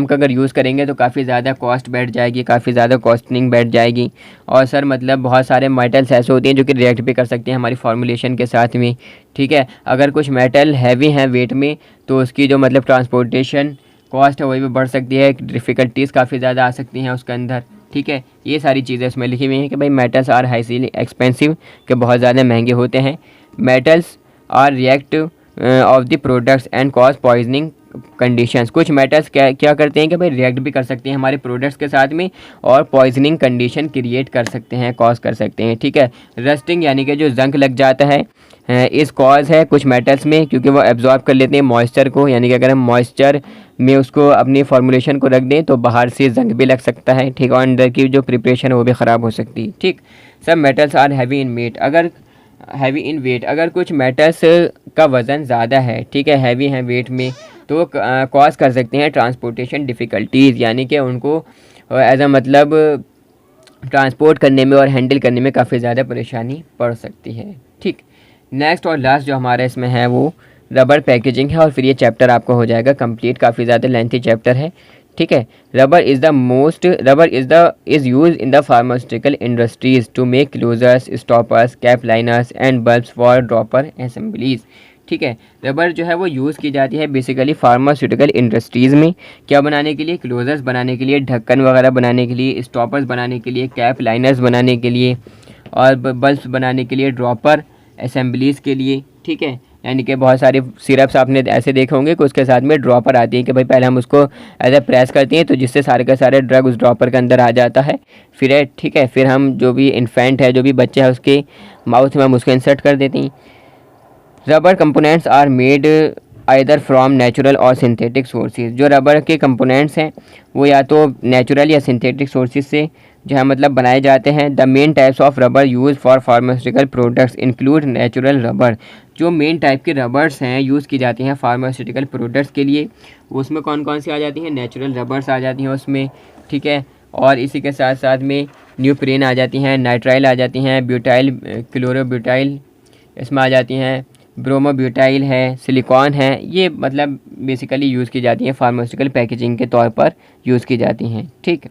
का अगर यूज़ करेंगे तो काफ़ी ज़्यादा कॉस्ट बैठ जाएगी, काफ़ी ज़्यादा कॉस्टिंग बैठ जाएगी। और सर मतलब बहुत सारे मेटल्स ऐसे होते हैं जो कि रिएक्ट भी कर सकते हैं हमारी फॉर्मुलेशन के साथ में, ठीक है। अगर कुछ मेटल हैवी हैं वेट में तो उसकी जो मतलब ट्रांसपोर्टेशन कॉस्ट है वही भी बढ़ सकती है, डिफ़िकल्टीज़ काफ़ी ज़्यादा आ सकती हैं उसके अंदर, ठीक है। ये सारी चीज़ें उसमें लिखी हुई हैं कि भाई मेटल्स आर हाईली एक्सपेंसिव, के बहुत ज़्यादा महंगे होते हैं। Metals are react of the products and cause poisoning conditions, कुछ मेटल्स क्या करते हैं कि भाई रिएक्ट भी कर सकते हैं हमारे प्रोडक्ट्स के साथ में और पॉइजनिंग कंडीशन क्रिएट कर सकते हैं, कॉज कर सकते हैं, ठीक है। रस्टिंग यानी कि जो जंग लग जाता है इस कॉज है कुछ मेटल्स में, क्योंकि वो एब्जॉर्ब कर लेते हैं मॉइस्चर को, यानी कि अगर हम मॉइस्चर में उसको अपनी फॉर्मुलेशन को रख दें तो बाहर से जंग भी लग सकता है, ठीक है, और अंदर की जो प्रिपरेशन है वो भी ख़राब हो सकती है, ठीक। सब metals are heavy in weight, अगर कुछ मेटल्स का वज़न ज़्यादा है, ठीक है, हैवी हैं वेट में, तो कॉज कर सकते हैं ट्रांसपोर्टेशन डिफ़िकल्टीज़, यानी कि उनको एज अ मतलब ट्रांसपोर्ट करने में और हैंडल करने में काफ़ी ज़्यादा परेशानी पड़ सकती है, ठीक। नेक्स्ट और लास्ट जो हमारा इसमें है वो रबर पैकेजिंग है और फिर ये चैप्टर आपको हो जाएगा कंप्लीट, काफ़ी ज़्यादा लेंथी चैप्टर है, ठीक है। Rubber is use in the pharmaceutical industries to make closures, stoppers, cap liners and bulbs for dropper assemblies, ठीक है। रबर जो है वो यूज़ की जाती है बेसिकली फार्मास्यूटिकल इंडस्ट्रीज़ में, क्या बनाने के लिए, क्लोजर्स बनाने के लिए, ढक्कन वगैरह बनाने के लिए, स्टॉपर्स बनाने के लिए, कैप लाइनर्स बनाने के लिए और बल्ब्स बनाने के लिए, ड्रॉपर असेंबलीज़ के लिए, ठीक है। यानी कि बहुत सारे सिरप्स आपने ऐसे देखे होंगे कि उसके साथ में ड्रॉपर आती है कि भाई पहले हम उसको एज ए प्रेस करते हैं तो जिससे सारे के सारे ड्रग उस ड्रॉपर के अंदर आ जाता है, फिर ठीक है, फिर हम जो भी इन्फेंट है, जो भी बच्चा है, उसके माउथ में हम उसको इंसर्ट कर देते हैं। Rubber components are made either from natural और सिंथेटिक सोर्सेज, जो रबर के कंपोनेंट्स हैं वो या तो नेचुरल या सिंथेटिक सोर्सेज से जो है मतलब बनाए जाते हैं। The main types of rubber use for pharmaceutical products include natural rubber, जो मेन टाइप के रबर्स हैं यूज़ की जाती हैं फार्मास्यूटिकल प्रोडक्ट्स के लिए, उसमें कौन कौन सी आ जाती हैं, नेचुरल रबर्स आ जाती हैं उसमें, ठीक है। और इसी के साथ साथ में न्यूप्रेन आ जाती हैं, नाइट्राइल आ जाती हैं, ब्यूटाइल, क्लोरोब्यूटाइल इसमें आ जाती हैं, ब्रोमोब्यूटाइल है, सिलिकॉन है, ये मतलब बेसिकली यूज़ की जाती हैं फार्मास्यूटिकल पैकेजिंग के तौर पर यूज़ की जाती हैं, ठीक।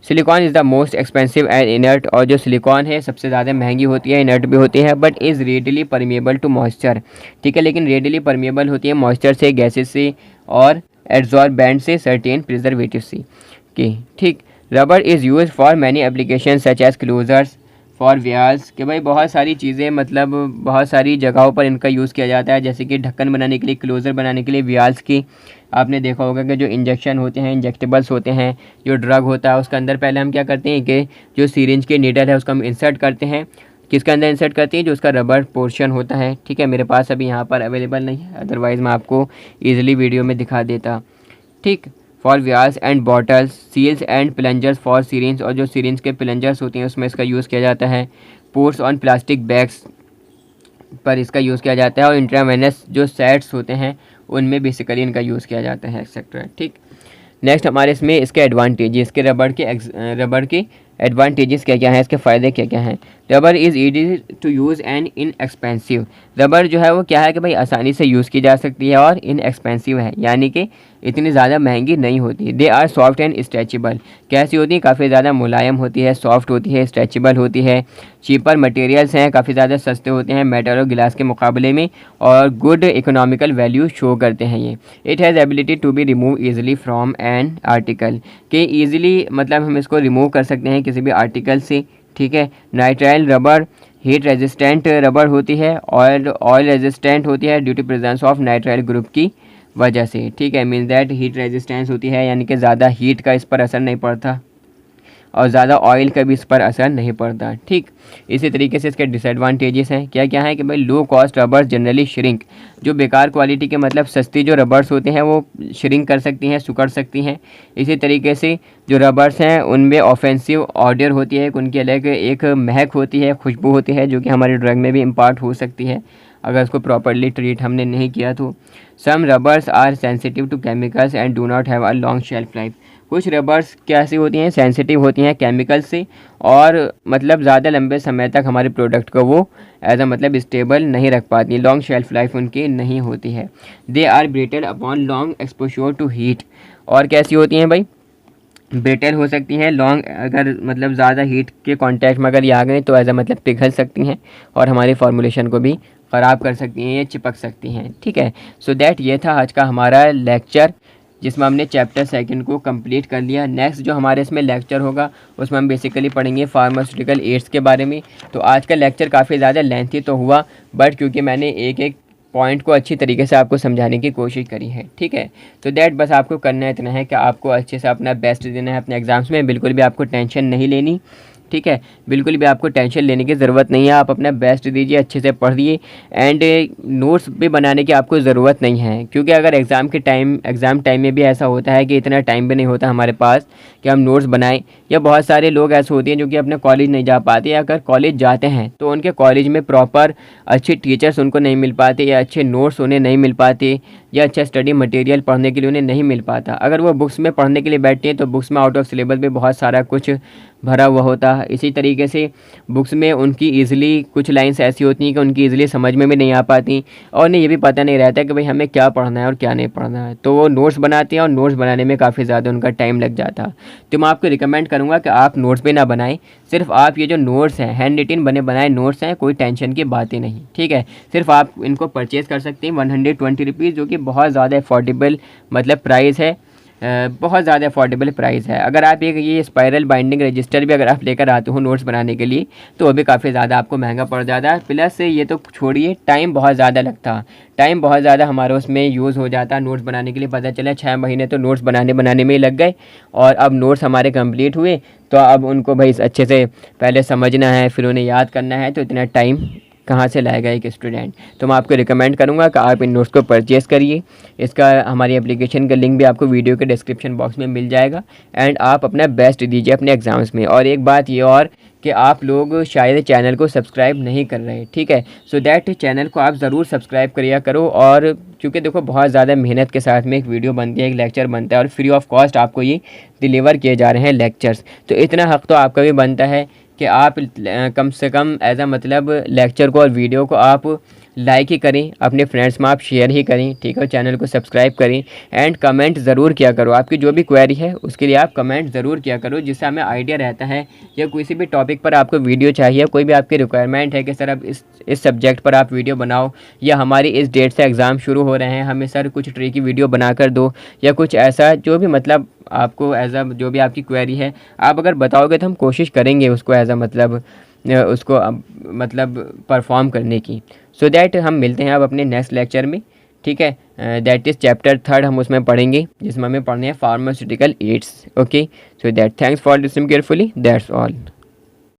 Silicon is the most expensive and inert, और जो सिलिकॉन है सबसे ज़्यादा महंगी होती है, इनर्ट भी होती है, but is readily permeable to moisture, ठीक है, लेकिन रेडली परमिएबल होती है मॉइस्चर से, गैसेस से और एड्जॉर्बेंट से, सर्टेन प्रिजर्वेटिव से, ठीक। Rubber is use for many application such as closures for vials, कि भाई बहुत सारी चीज़ें मतलब बहुत सारी जगहों पर इनका यूज़ किया जाता है, जैसे कि ढक्कन बनाने के लिए, क्लोज़र बनाने के लिए, व्याल्स की आपने देखा होगा कि जो इंजेक्शन होते हैं, इंजेक्टेबल्स होते हैं, जो ड्रग होता है उसके अंदर पहले हम क्या करते हैं कि जो सीरिंज के नीडल है उसको हम इंसर्ट करते हैं, किसके अंदर इंसर्ट करते हैं, जो उसका रबर पोर्शन होता है। ठीक है, मेरे पास अभी यहाँ पर अवेलेबल नहीं है, अदरवाइज़ मैं आपको ईजिली वीडियो में दिखा देता। ठीक, for vials and bottles, seals and plungers for syringe, और जो सीरिंज के प्लंजर्स होते हैं उसमें इसका यूज़ किया जाता है। पोर्ट्स ऑन प्लास्टिक बैग्स पर इसका यूज़ किया जाता है, और इंट्रावेनस जो सेट्स होते हैं उनमें बेसिकली इनका यूज़ किया जाता है एक्सेट्रा। ठीक, नेक्स्ट हमारे इसमें इसके एडवांटेजेस, इसके रबर के एडवांटेजेस क्या क्या हैं, इसके फ़ायदे क्या क्या हैं। Rubber is easy to use and inexpensive, rubber जो है वो क्या है कि भाई आसानी से यूज़ की जा सकती है और इनएक्सपेंसिव है, यानी कि इतनी ज़्यादा महंगी नहीं होती। They are soft and stretchable, कैसी होती है, काफ़ी ज़्यादा मुलायम होती है, सॉफ्ट होती है, स्ट्रेचेबल होती है। चीपर मटेरियल्स हैं, काफ़ी ज़्यादा सस्ते होते हैं मेटल और गिलास के मुकाबले में, और गुड इकोनॉमिकल वैल्यू शो करते हैं ये। It has ability to be remove easily from an article, कि ईजिली मतलब हम इसको रिमूव कर सकते हैं किसी भी आर्टिकल से। ठीक है, nitrile rubber heat resistant rubber होती है, ऑयल रेजिस्टेंट होती है due to presence of nitrile group की वजह से। ठीक है, मीन दैट हीट रेजिस्टेंस होती है, यानी कि ज़्यादा हीट का इस पर असर नहीं पड़ता और ज़्यादा ऑयल का भी इस पर असर नहीं पड़ता। ठीक, इसी तरीके से इसके डिसएडवांटेजेस हैं, क्या क्या हैं कि भाई low cost rubbers generally shrink, जो बेकार क्वालिटी के मतलब सस्ती जो रबर्स होते हैं वो श्रिंक कर सकती हैं, सिकुड़ सकती हैं। इसी तरीके से जो रबर्स हैं उनमें ऑफेंसिव ऑडर होती है, उनकी अलग एक महक होती है, खुशबू होती है, जो कि हमारे ड्रग में भी इम्पार्ट हो सकती है अगर उसको प्रॉपरली ट्रीट हमने नहीं किया तो। Some rubbers are sensitive to chemicals and do not have a long shelf life, कुछ रबर्स कैसी होती हैं, सेंसिटिव होती हैं केमिकल से, और मतलब ज़्यादा लंबे समय तक हमारे प्रोडक्ट को वो एज अ मतलब स्टेबल नहीं रख पाती, लॉन्ग शेल्फ लाइफ उनकी नहीं होती है। They are brittle upon long exposure to heat, और कैसी होती हैं भाई, ब्रिटल हो सकती हैं लॉन्ग, अगर मतलब ज़्यादा हीट के कांटेक्ट में अगर ये आ गए तो एज अ मतलब पिघल सकती हैं और हमारे फॉर्मुलेशन को भी ख़राब कर सकती हैं या चिपक सकती हैं। ठीक है, सो दैट ये था आज का हमारा लेक्चर, जिसमें हमने चैप्टर सेकंड को कंप्लीट कर लिया। नेक्स्ट जो हमारे इसमें लेक्चर होगा उसमें हम बेसिकली पढ़ेंगे फार्मास्यूटिकल एड्स के बारे में। तो आज का लेक्चर काफ़ी ज़्यादा लेंथी तो हुआ, बट क्योंकि मैंने एक एक पॉइंट को अच्छी तरीके से आपको समझाने की कोशिश करी है। ठीक है, तो दैट बस आपको करना इतना है कि आपको अच्छे से अपना बेस्ट देना है अपने एग्ज़ाम्स में, बिल्कुल भी आपको टेंशन नहीं लेनी। ठीक है, बिल्कुल भी आपको टेंशन लेने की ज़रूरत नहीं है, आप अपना बेस्ट दीजिए, अच्छे से पढ़िए, एंड नोट्स भी बनाने की आपको ज़रूरत नहीं है, क्योंकि अगर एग्ज़ाम टाइम में भी ऐसा होता है कि इतना टाइम भी नहीं होता हमारे पास कि हम नोट्स बनाएं, या बहुत सारे लोग ऐसे होते हैं जो कि अपने कॉलेज नहीं जा पाते, या अगर कॉलेज जाते हैं तो उनके कॉलेज में प्रॉपर अच्छे टीचर्स उनको नहीं मिल पाते, या अच्छे नोट्स उन्हें नहीं मिल पाते, या अच्छा स्टडी मटेरियल पढ़ने के लिए उन्हें नहीं मिल पाता। अगर वो बुक्स में पढ़ने के लिए बैठते हैं तो बुक्स में आउट ऑफ सिलेबस भी बहुत सारा कुछ भरा हुआ होता है। इसी तरीके से बुक्स में उनकी ईज़िली कुछ लाइंस ऐसी होती हैं कि उनकी ईज़िली समझ में भी नहीं आ पाती, और उन्हें ये भी पता नहीं रहता कि भाई हमें क्या पढ़ना है और क्या नहीं पढ़ना है, तो वो नोट्स बनाते हैं और नोट्स बनाने में काफ़ी ज़्यादा उनका टाइम लग जाता। तो मैं आपको रिकमेंड करूँगा कि आप नोट्स भी ना बनाएं, सिर्फ आप ये जो नोट्स हैं हैंड रिटन बनाए नोट्स हैं, कोई टेंशन की बातें नहीं। ठीक है, सिर्फ आप इनको परचेज़ कर सकते हैं 120 रुपीज़, जो कि बहुत ज़्यादा अफोर्डेबल मतलब प्राइस है, बहुत ज़्यादा अफोर्डेबल प्राइस है। अगर आप एक ये स्पायरल बाइंडिंग रजिस्टर भी अगर आप लेकर आते हो नोट्स बनाने के लिए तो वो भी काफ़ी ज़्यादा आपको महंगा पड़ जाता है, प्लस ये तो छोड़िए टाइम बहुत ज़्यादा लगता, टाइम बहुत ज़्यादा हमारा उसमें यूज़ हो जाता है नोट्स बनाने के लिए। पता चला 6 महीने तो नोट्स बनाने में ही लग गए, और अब नोट्स हमारे कंप्लीट हुए तो अब उनको भाई अच्छे से पहले समझना है, फिर उन्हें याद करना है, तो इतना टाइम कहाँ से लाएगा एक स्टूडेंट। तो मैं आपको रिकमेंड करूँगा कि आप इन नोट्स को परचेज़ करिए। इसका हमारी एप्लीकेशन का लिंक भी आपको वीडियो के डिस्क्रिप्शन बॉक्स में मिल जाएगा, एंड आप अपना बेस्ट दीजिए अपने एग्ज़ाम्स में। और एक बात ये और कि आप लोग शायद चैनल को सब्सक्राइब नहीं कर रहे, ठीक है, सो दैट चैनल को आप ज़रूर सब्सक्राइब करिए करो। और क्योंकि देखो बहुत ज़्यादा मेहनत के साथ में एक वीडियो बनती है, एक लेक्चर बनता है, और फ्री ऑफ कॉस्ट आपको ये डिलीवर किए जा रहे हैं लेक्चर्स, तो इतना हक़ तो आपका भी बनता है कि आप कम से कम एज अ मतलब लेक्चर को और वीडियो को आप लाइक ही करें, अपने फ्रेंड्स में आप शेयर ही करें, ठीक है। चैनल को सब्सक्राइब करें एंड कमेंट ज़रूर किया करो। आपकी जो भी क्वेरी है उसके लिए आप कमेंट ज़रूर किया करो, जिससे हमें आइडिया रहता है या किसी भी टॉपिक पर आपको वीडियो चाहिए, कोई भी आपकी रिक्वायरमेंट है कि सर अब इस सब्जेक्ट पर आप वीडियो बनाओ, या हमारी इस डेट से एग्ज़ाम शुरू हो रहे हैं, हमें सर कुछ ट्री की वीडियो बना कर दो, या कुछ ऐसा जो भी मतलब आपको एज अ जो भी आपकी क्वेरी है आप अगर बताओगे तो हम कोशिश करेंगे उसको एज अ मतलब उसको मतलब परफॉर्म करने की। सो दैट हम मिलते हैं अब अपने नेक्स्ट लेक्चर में, ठीक है। दैट इज़ चैप्टर 3 हम उसमें पढ़ेंगे, जिसमें हमें पढ़ने हैं pharmaceutical ads. Okay, so that thanks for listening carefully, that's all.